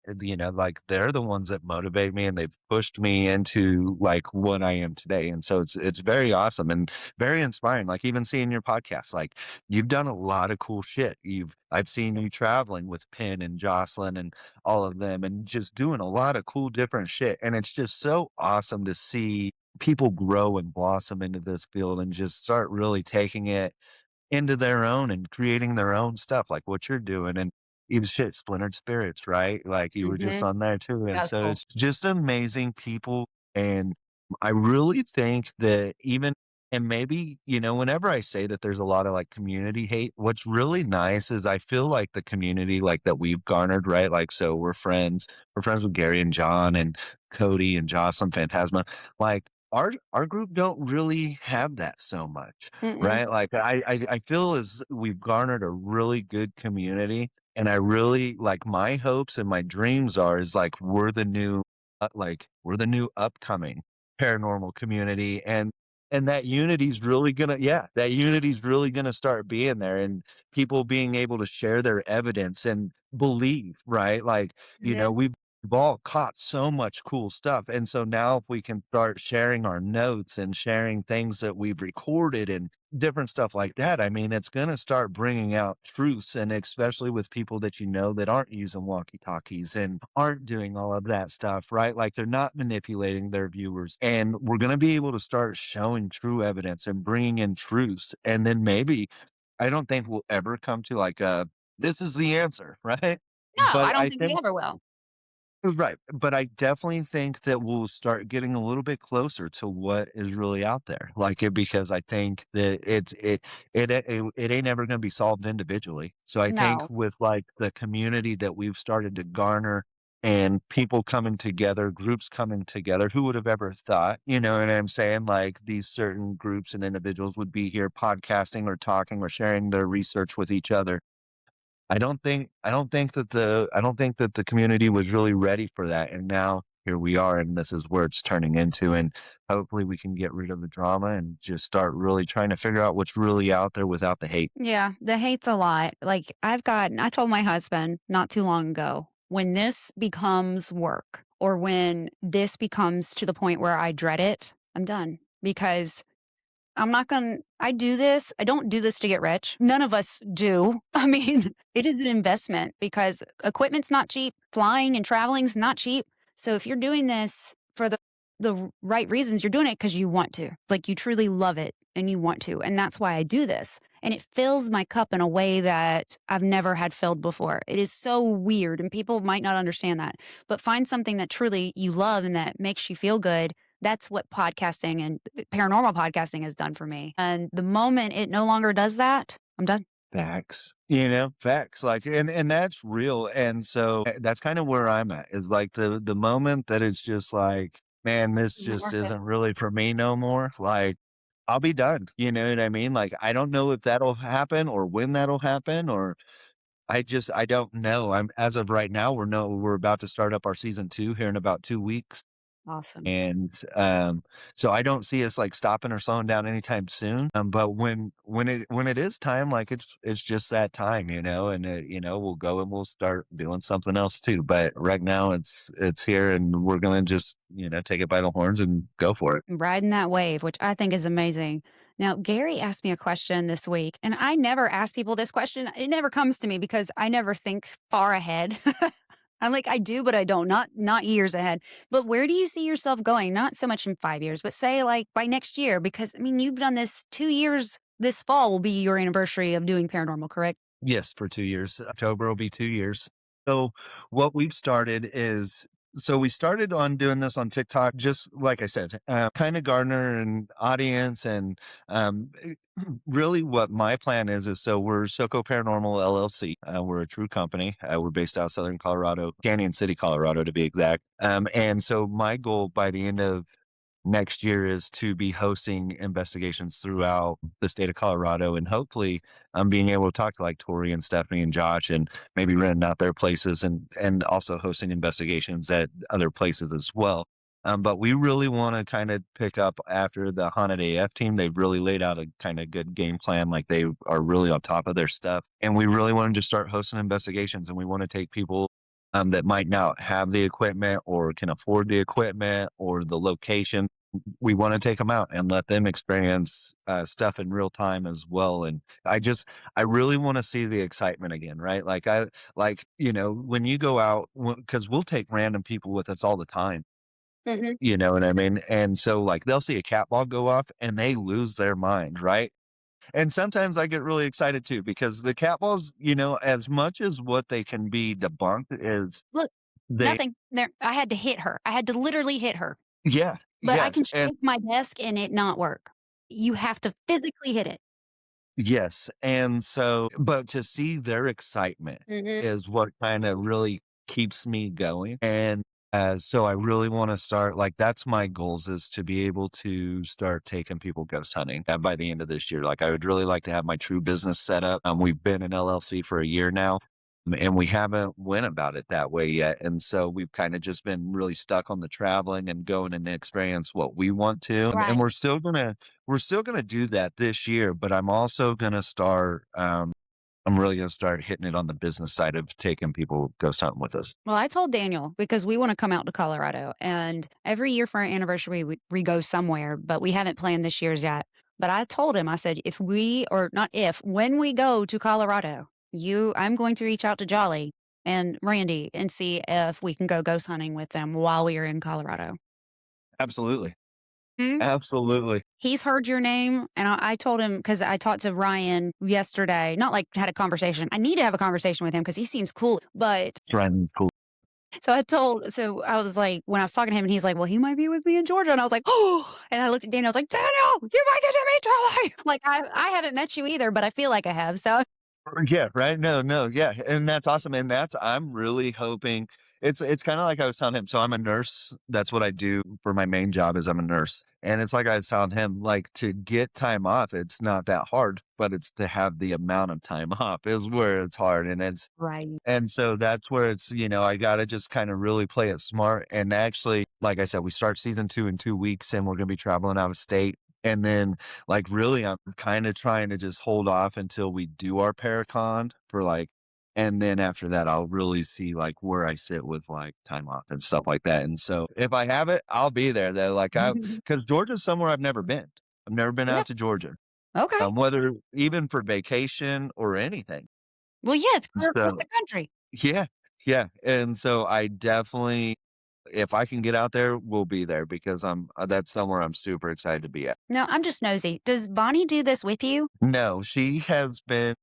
like they're the ones that motivate me and they've pushed me into like what I am today. And so it's very awesome and very inspiring. Like even seeing your podcast, like you've done a lot of cool shit. I've seen you traveling with Penn and Jocelyn and all of them and just doing a lot of cool different shit. And it's just so awesome to see people grow and blossom into this field and just start really taking it into their own and creating their own stuff like what you're doing and even shit splintered spirits, right? Like you were just Mhm. on there too. And That's so cool. it's just amazing people. And I really think that even and maybe, whenever I say that there's a lot of like community hate, what's really nice is I feel like the community like that we've garnered, right? Like so we're friends with Gary and John and Cody and Jocelyn Phantasma. Like our group don't really have that so much, Mm-mm. right? Like, I feel as we've garnered a really good community, and I really like, my hopes and my dreams are is, like, we're the new upcoming paranormal community, and that unity's really gonna yeah, that unity's really gonna start being there, and people being able to share their evidence and believe, right? Like, Mhm. we've all caught so much cool stuff, and so now if we can start sharing our notes and sharing things that we've recorded and different stuff like that, I mean, it's gonna start bringing out truths, and especially with people that that aren't using walkie-talkies and aren't doing all of that stuff, right? Like, they're not manipulating their viewers, and we're gonna be able to start showing true evidence and bringing in truths, and then maybe I don't think we'll ever come to, like, "This is the answer," right? No, I But don't I think we think ever will. Right, but I definitely think that we'll start getting a little bit closer to what is really out there, like, because I think that it ain't ever gonna be solved individually, so I think No. with, like, the community that we've started to garner and people coming together, groups coming together, who would have ever thought, you know what I'm saying? Like, these certain groups and individuals would be here podcasting or talking or sharing their research with each other. I don't think that the community was really ready for that, and now here we are, and this is where it's turning into, and hopefully we can get rid of the drama and just start really trying to figure out what's really out there without the hate. Yeah, the hate's a lot. Like, I told my husband not too long ago, when this becomes work or when this becomes to the point where I dread it, I'm done because I do this. I don't do this to get rich. None of us do. I mean, it is an investment because equipment's not cheap. Flying and traveling's not cheap. So if you're doing this for the right reasons, you're doing it because you want to. Like you truly love it and you want to. And that's why I do this. And it fills my cup in a way that I've never had filled before. It is so weird and people might not understand that. But find something that truly you love and that makes you feel good. That's what podcasting and paranormal podcasting has done for me. And the moment it no longer does that, I'm done. Facts, facts, like, and that's real, and so, that's kinda where I'm at, is, like, the moment that it's just like, "Man, this Not just worth it. isn't really for me no more," like, I'll be done, you know what I mean? Like, I don't know if that'll happen or when that'll happen, or I don't know. I'm as of right now, we're about to start up our season 2 here in about 2 weeks. Awesome. And, so I don't see us, like, stopping or slowing down anytime soon, but when it is time, like, it's just that time, and, we'll go and we'll start doing something else too, but right now it's here, and we're gonna just, take it by the horns and go for it. Riding that wave, which I think is amazing. Now, Gary asked me a question this week, and I never ask people this question. It never comes to me because I never think far ahead. I'm like, I do, but I don't. Not years ahead. But where do you see yourself going? Not so much in 5 years, but say like by next year, because I mean, you've done this 2 years. This fall will be your anniversary of doing paranormal, correct? Yes, for 2 years. October will be 2 years. So, what we've started is we started on doing this on TikTok, just like I said, kinda garner an audience and, really what my plan is so we're SOCO Paranormal LLC. We're a true company. We're based out of Southern Colorado, Canyon City, Colorado, to be exact. And so my goal by the end of next year is to be hosting investigations throughout the state of Colorado, and hopefully I'm being able to talk to like Tori and Stephanie and Josh and maybe renting out their places and also hosting investigations at other places as well. But we really want to kind of pick up after the Haunted AF team. They've really laid out a kind of good game plan. Like they are really on top of their stuff. And we really want to just start hosting investigations, and we want to take people that might not have the equipment or can afford the equipment or the location. We want to take them out and let them experience stuff in real time as well. And I really want to see the excitement again, right? When you go out, because we'll take random people with us all the time. Hmm. You know what I mean? And so, like, they'll see a cat ball go off and they lose their mind, right? And sometimes I get really excited too because the cat balls, as much as what they can be debunked is Look, they, nothing there. I had to hit her. I had to literally hit her, yeah, but I yeah. can And shake my desk and it not work. You have to physically hit it. yes, and so but to see their excitement Hmm. is what kinda really keeps me going, and So I really wanna start like, that's my goals is to be able to start taking people ghost hunting, by the end of this year. Like, I would really like to have my true business set up. We've been an LLC for a year now, and we haven't went about it that way yet, and so we've kinda just been really stuck on the traveling and going and experience what we want to, and Right. we're still gonna do that this year, but I'm also gonna start, I'm really gonna start hitting it on the business side of taking people ghost hunting with us. Well, I told Daniel because we want to come out to Colorado, and every year for our anniversary, we go somewhere, but we haven't planned this year's yet. But I told him, I said, if we, or not if, when we go to Colorado, I'm going to reach out to Jolly and Randy and see if we can go ghost hunting with them while we are in Colorado. Absolutely. Hmm? Absolutely. He's heard your name, and I told him because I talked to Ryan yesterday, not like had a conversation. I need to have a conversation with him because he seems cool. But Ryan's cool. so I was like, when I was talking to him, and he's like, "Well, he might be with me in Georgia," and I was like, "Oh!" And I looked at Daniel, I was like, "Daniel, you might get to meet Charlie." Like I haven't met you either, but I feel like I have. So Yeah, right? No, no, yeah, and that's awesome, and that's I'm really hoping it's kinda like I was telling him, so I'm a nurse, that's what I do for my main job is I'm a nurse, and it's like I was telling him, like, to get time off, it's not that hard, but it's to have the amount of time off is where it's hard, right. and so that's where it's, I gotta just kinda really play it smart, and actually, like I said, we start season 2 in 2 weeks, and we're gonna be traveling out of state, and then, like, really, I'm kinda trying to just hold off until we do our Paracon for, like and then after that, I'll really see, like, where I sit with, like, time off and stuff like that, and so, if I have it, I'll be there, though, like, because Georgia's somewhere I've never been. I've never been Yeah. out to Georgia, Okay. whether even for vacation or anything, Well, yeah, it's clear across so the country. yeah, yeah, and so I definitely if I can get out there, we'll be there because that's somewhere I'm super excited to be at. Now, I'm just nosy. Does Bonnie do this with you? No, she has been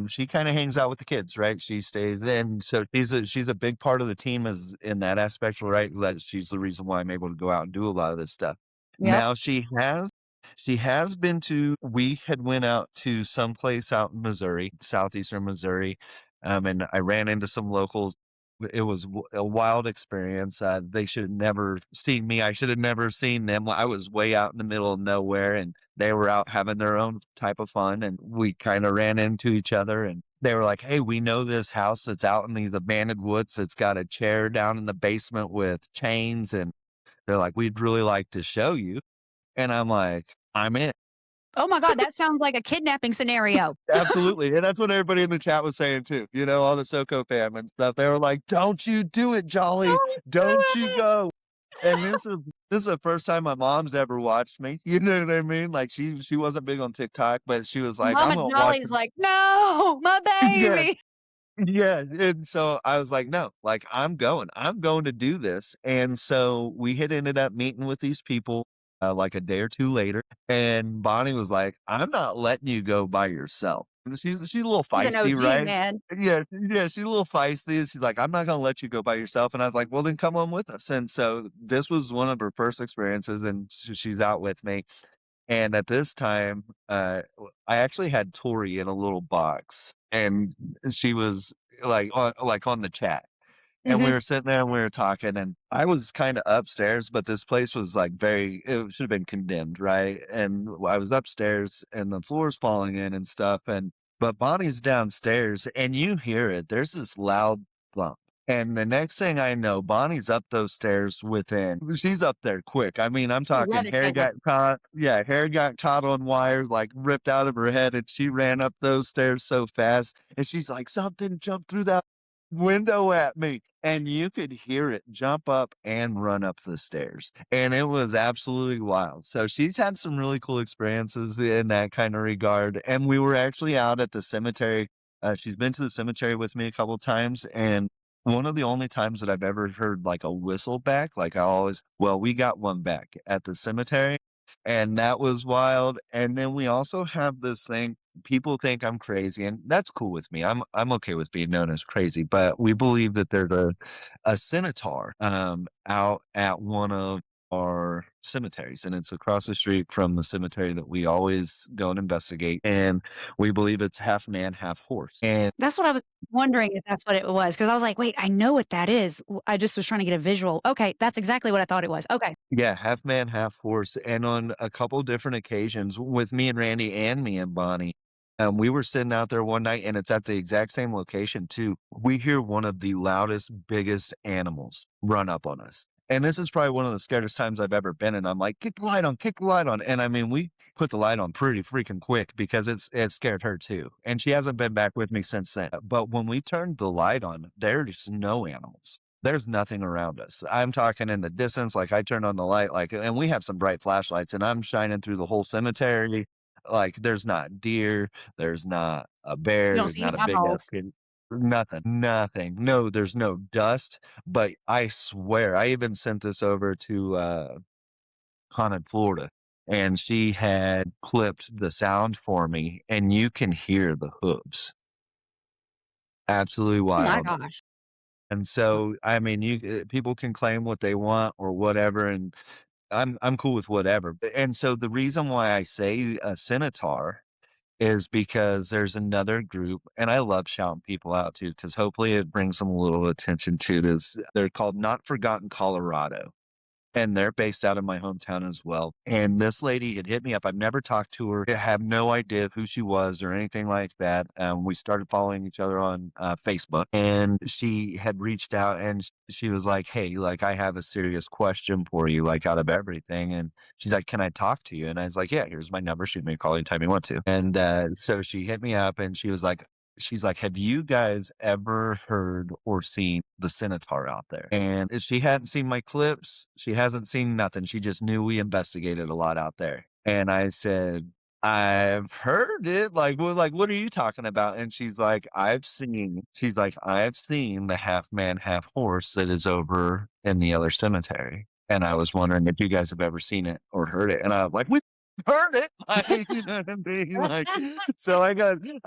she kinda hangs out with the kids, right? She stays in, so she's a big part of the team is in that aspect, right? That she's the reason why I'm able to go out and do a lot of this stuff. Yep. Now she has been to we had went out to some place out in Missouri, southeastern Missouri, and I ran into some locals. It was a wild experience. They should have never seen me. I should have never seen them. I was way out in the middle of nowhere, and they were out having their own type of fun, and we kinda ran into each other, and they were like, "Hey, we know this house that's out in these abandoned woods that's got a chair down in the basement with chains," and they're like, "We'd really like to show you." And I'm like, "I'm in." Oh my god, that sounds like a kidnapping scenario. Absolutely, and that's what everybody in the chat was saying too, all the SOCO fam and stuff. They were like, "Don't you do it, Jolly. Don't Don't you do it. go." And this is the first time my mom's ever watched me, you know what I mean? Like, she wasn't big on TikTok, but she was like, "I'm Mama gonna watch Jolly's it." like, "No, my Yeah, baby." yeah, and so I was like, "No, like, I'm going to do this," and so we had ended up meeting with these people, like, a day or 2 later, and Bonnie was like, "I'm not letting you go by yourself." And she's a little He's an feisty, OG, right? man. Yeah, yeah, she's a little feisty, she's like, "I'm not gonna let you go by yourself," and I was like, "Well, then come on with us," and so this was one of her first experiences, and she's out with me, and at this time, I actually had Tori in a little box, and she was, on the chat. And we Mhm. were sitting there and we were talking, and I was kinda upstairs, but this place was, like, it should have been condemned, right? And I was upstairs and the floor's falling in and stuff, but Bonnie's downstairs and you hear it. There's this loud thump. And the next thing I know, Bonnie's up those stairs she's up there quick. I mean, I'm She's talking levitating. hair got caught on wires, like, ripped out of her head, and she ran up those stairs so fast, and she's like, "Something jumped through that window at me," and you could hear it jump up and run up the stairs, and it was absolutely wild. So she's had some really cool experiences in that kinda regard, and we were actually out at the cemetery. She's been to the cemetery with me a couple times, and one of the only times that I've ever heard, like, a whistle back, like, we got one back at the cemetery, and that was wild, and then we also have this thing people think I'm crazy, and that's cool with me. I'm okay with being known as crazy, but we believe that there's a centaur, out at one of are cemeteries, and it's across the street from the cemetery that we always go and investigate. And we believe it's half man, half horse. And That's what I was wondering if that's what it was, because I was like, "Wait, I know what that is." I just was trying to get a visual. Okay, that's exactly what I thought it was. Okay. yeah, half man, half horse. And on a couple different occasions with me and Randy and me and Bonnie, we were sitting out there one night and it's at the exact same location too. We hear one of the loudest, biggest animals run up on us. And this is probably one of the scariest times I've ever been. And I'm like, kick the light on, kick the light on. And I mean, we put the light on pretty freaking quick because it scared her too. And she hasn't been back with me since then. But when we turned the light on, there's no animals. There's nothing around us. I'm talking in the distance, like I turned on the light, like, and we have some bright flashlights, and I'm shining through the whole cemetery. Like, there's not deer, there's not a You bear, don't there's see any not a big ass eyeballs. kid. Nothing, nothing. No, there's no dust. But I swear, I even sent this over to Haunted Florida, and she had clipped the sound for me, and you can hear the hooves. Absolutely Oh my wild. gosh. And so, I mean, people can claim what they want or whatever, and I'm cool with whatever. And so the reason why I say a centaur is because there's another group, and I love shouting people out too, because hopefully it brings them a little attention to this. They're called Not Forgotten Colorado, and they're based out of my hometown as well. And this lady had hit me up. I've never talked to her. I have no idea who she was or anything like that. We started following each other on Facebook, and she had reached out and she was like, "Hey, like I have a serious question for you, like out of everything." And she's like, "Can I talk to you?" And I was like, "Yeah, here's my number. Shoot me a call anytime you want to." And so she hit me up and she was like, she's like, "Have you guys ever heard or seen the centaur out there?" And she hadn't seen my clips. She hasn't seen nothing. She just knew we investigated a lot out there. And I said, "I've heard it. Like, what are you talking about?" And she's like, "I've seen the half man, half horse that is over in the other cemetery. And I was wondering if you guys have ever seen it or heard it." And I was like, "We heard it." Like, you know what I mean? Like, so I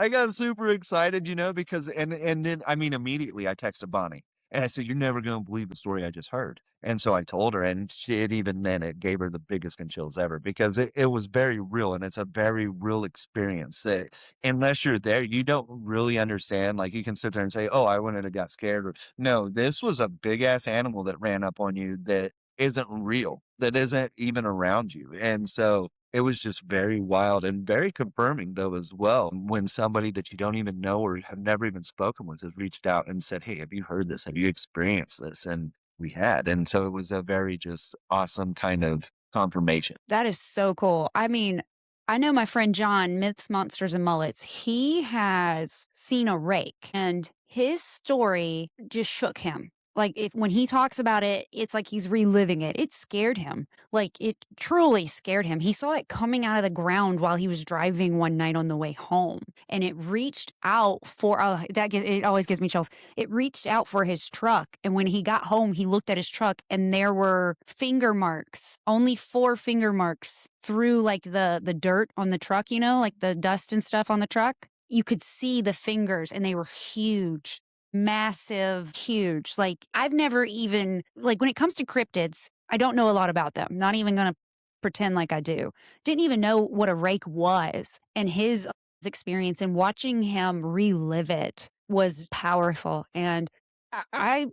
got super excited, because and then I mean immediately I texted Bonnie and I said, "You're never gonna believe the story I just heard." And so I told her, and even then it gave her the biggest chills ever because it was very real and it's a very real experience that unless you're there, you don't really understand. Like you can sit there and say, "Oh, I went and got scared." Or no, this was a big ass animal that ran up on you that isn't real, that isn't even around you. And so it was just very wild and very confirming though as well when somebody that you don't even know or have never even spoken with has reached out and said, "Hey, have you heard this? Have you experienced this?" And we had. And so it was a very just awesome kind of confirmation. That is so cool. I mean, I know my friend John, Myths, Monsters, and Mullets, he has seen a rake and his story just shook him. Like when he talks about it, it's like he's reliving it. It scared him. Like it truly scared him. He saw it coming out of the ground while he was driving one night on the way home, and it reached out for it always gives me chills. It reached out for his truck, and when he got home, he looked at his truck, and there were finger marks, only 4 finger marks through like the dirt on the truck, like the dust and stuff on the truck. You could see the fingers, and they were huge, massive, huge. Like I've never even like when it comes to cryptids, I don't know a lot about them. Not even gonna pretend like I do. Didn't even know what a rake was. And his experience and watching him relive it was powerful. And I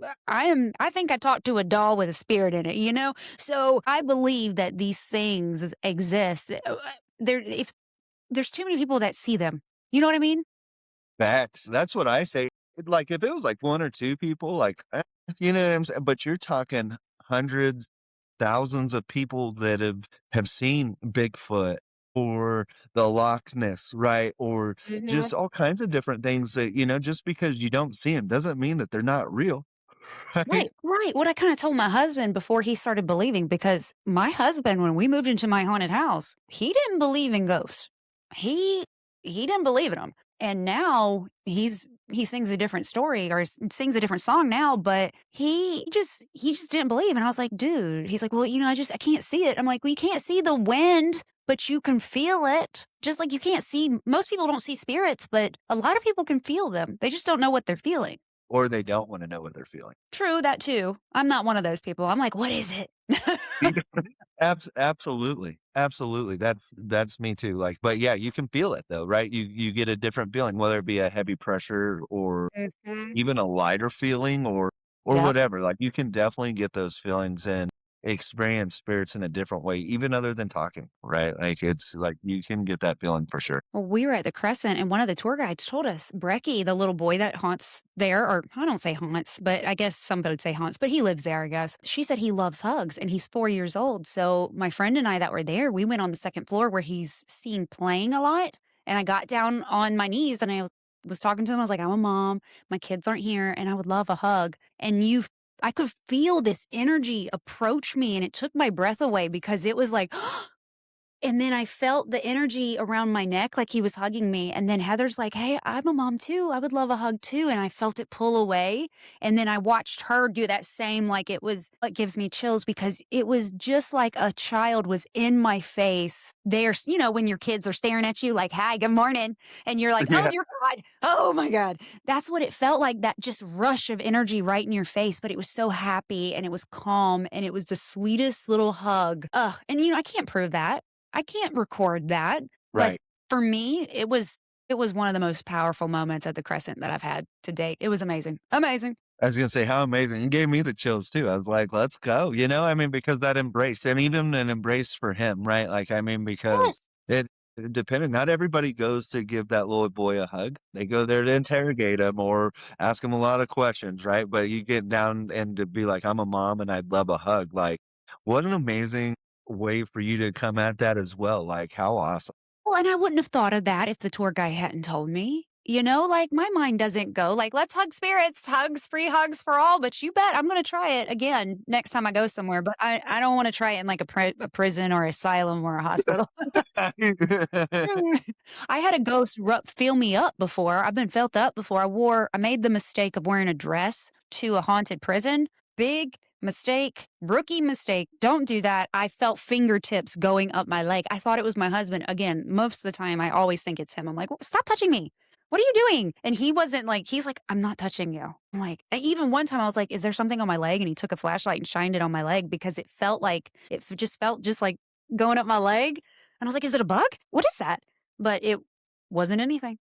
think I talked to a doll with a spirit in it. So I believe that these things exist. If there's too many people that see them, you know what I mean? Facts. That's what I say. Like if it was like one or two people, like, you know what I'm saying? But you're talking hundreds, thousands of people that have seen Bigfoot or the Loch Ness, right? Or just all kinds of different things that, just because you don't see them doesn't mean that they're not real. Right? Right, right. What I kinda told my husband before he started believing, because my husband, when we moved into my haunted house, he didn't believe in ghosts. He he didn't believe in them. And now he sings a different story or sings a different song now, but he just didn't believe. And I was like, "Dude," he's like, "Well, I can't see it." I'm like, "Well, you can't see the wind, but you can feel it." Just like you can't see most people don't see spirits, but a lot of people can feel them. They just don't know what they're feeling. or they don't want to know what they're feeling. True, that too. I'm not one of those people. I'm like, "What is it?" Absolutely. Absolutely. That's me too. Like, but yeah, you can feel it though, right? You get a different feeling, whether it be a heavy pressure or Mhm. even a lighter feeling or Yep. whatever. Like you can definitely get those feelings and experience spirits in a different way, even other than talking, right? Like it's like you can get that feeling for sure. Well, we were at the Crescent, and one of the tour guides told us Brecky, the little boy that haunts there, or I don't say haunts, but I guess somebody would say haunts, but he lives there, I guess. She said he loves hugs and he's 4 years old. So my friend and I that were there, we went on the second floor where he's seen playing a lot. And I got down on my knees and I was talking to him. I was like, I'm a mom. My kids aren't here and I would love a hug. And I could feel this energy approach me and it took my breath away because it was like, and then I felt the energy around my neck like he was hugging me, and then Heather's like, "Hey, I'm a mom too. I would love a hug too." And I felt it pull away, and then I watched her do that same like it gives me chills because it was just like a child was in my face. There's, when your kids are staring at you like, "Hi, good morning." And you're like, "Oh Yeah. dear God. Oh my God." That's what it felt like, that just rush of energy right in your face, but it was so happy and it was calm and it was the sweetest little hug. Ugh, and I can't prove that. I can't record that, but Right. for me, it was one of the most powerful moments at the Crescent that I've had to date. It was amazing. Amazing. I was gonna say how amazing. It gave me the chills too. I was like, let's go. I mean, because that embrace and even an embrace for him, right? Like, I mean, Yes. because it depended. Not everybody goes to give that little boy a hug. They go there to interrogate him or ask him a lot of questions, right? But you get down and to be like, I'm a mom and I'd love a hug. Like, what an amazing way for you to come at that as well. Like, how awesome. Well, and I wouldn't have thought of that if the tour guide hadn't told me. Like my mind doesn't go like, let's hug spirits, hugs, free hugs for all. But you bet I'm going to try it again next time I go somewhere. But I don't want to try it in like a prison or asylum or a hospital. I had a ghost feel me up before. I've been felt up before. I made the mistake of wearing a dress to a haunted prison. Big mistake, rookie mistake. Don't do that. I felt fingertips going up my leg. I thought it was my husband. Again, most of the time, I always think it's him. I'm like, "Well, stop touching me. What are you doing?" And he wasn't like, he's like, "I'm not touching you." I'm like, even one time I was like, "Is there something on my leg?" And he took a flashlight and shined it on my leg because just felt just like going up my leg. And I was like, "Is it a bug? What is that?" But it wasn't anything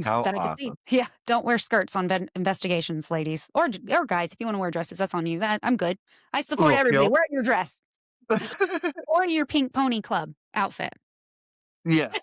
How that I could see. awesome. Yeah, don't wear skirts on investigations, ladies, or guys. If you want to wear dresses, that's on you. I'm good. I support Little everybody. kilt. Wear your dress or your pink pony club outfit. Yes.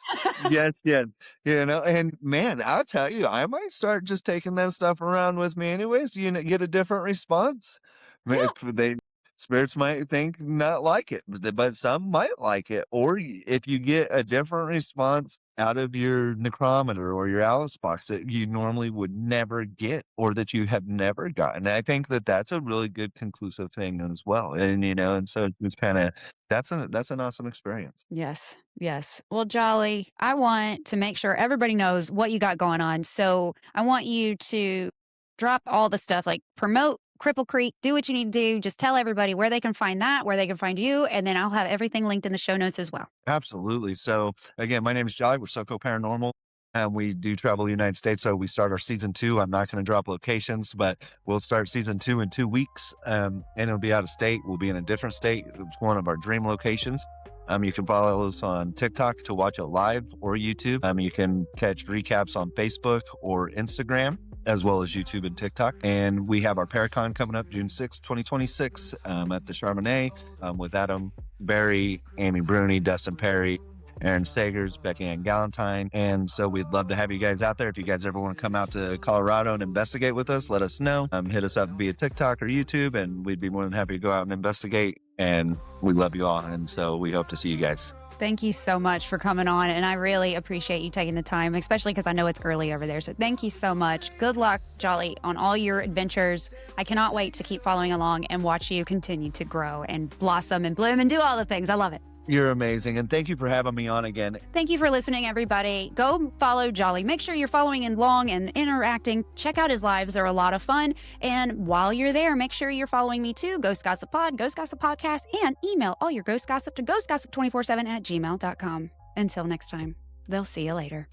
Yes, yes. And man, I'll tell you, I might start just taking that stuff around with me anyways, get a different response. Yeah. If they spirits might think not like it, but some might like it. Or if you get a different response out of your necrometer or your Alice box that you normally would never get or that you have never gotten. I think that that's a really good conclusive thing as well. And so it's kind of that's an awesome experience. Yes. Yes. Well, Jolly, I want to make sure everybody knows what you got going on. So I want you to drop all the stuff, like promote Cripple Creek, do what you need to do. Just tell everybody where they can find that, where they can find you. And then I'll have everything linked in the show notes as well. Absolutely. So again, my name is Jolly. We're SOCO Paranormal. And we do travel the United States. So we start our season 2. I'm not going to drop locations, but we'll start season 2 in 2 weeks. And it'll be out of state. We'll be in a different state. It's one of our dream locations. You can follow us on TikTok to watch it live or YouTube. You can catch recaps on Facebook or Instagram, as well as YouTube and TikTok. And we have our PARACON coming up June 6th, 2026 at the Charbonnet with Adam Barry, Amy Bruni, Dustin Perry, Aaron Sagers, Becky Ann Galentine. And so we'd love to have you guys out there. If you guys ever want to come out to Colorado and investigate with us, let us know. Hit us up via TikTok or YouTube, and we'd be more than happy to go out and investigate. And we love you all. And so we hope to see you guys. Thank you so much for coming on. And I really appreciate you taking the time, especially because I know it's early over there. So thank you so much. Good luck, Jolly, on all your adventures. I cannot wait to keep following along and watch you continue to grow and blossom and bloom and do all the things. I love it. You're amazing. And thank you for having me on again. Thank you for listening, everybody. Go follow Jolly. Make sure you're following along and interacting. Check out his lives. They're a lot of fun. And while you're there, make sure you're following me too. Ghost Gossip Pod, Ghost Gossip Podcast, and email all your ghost gossip to ghostgossip247@gmail.com. Until next time, they'll see you later.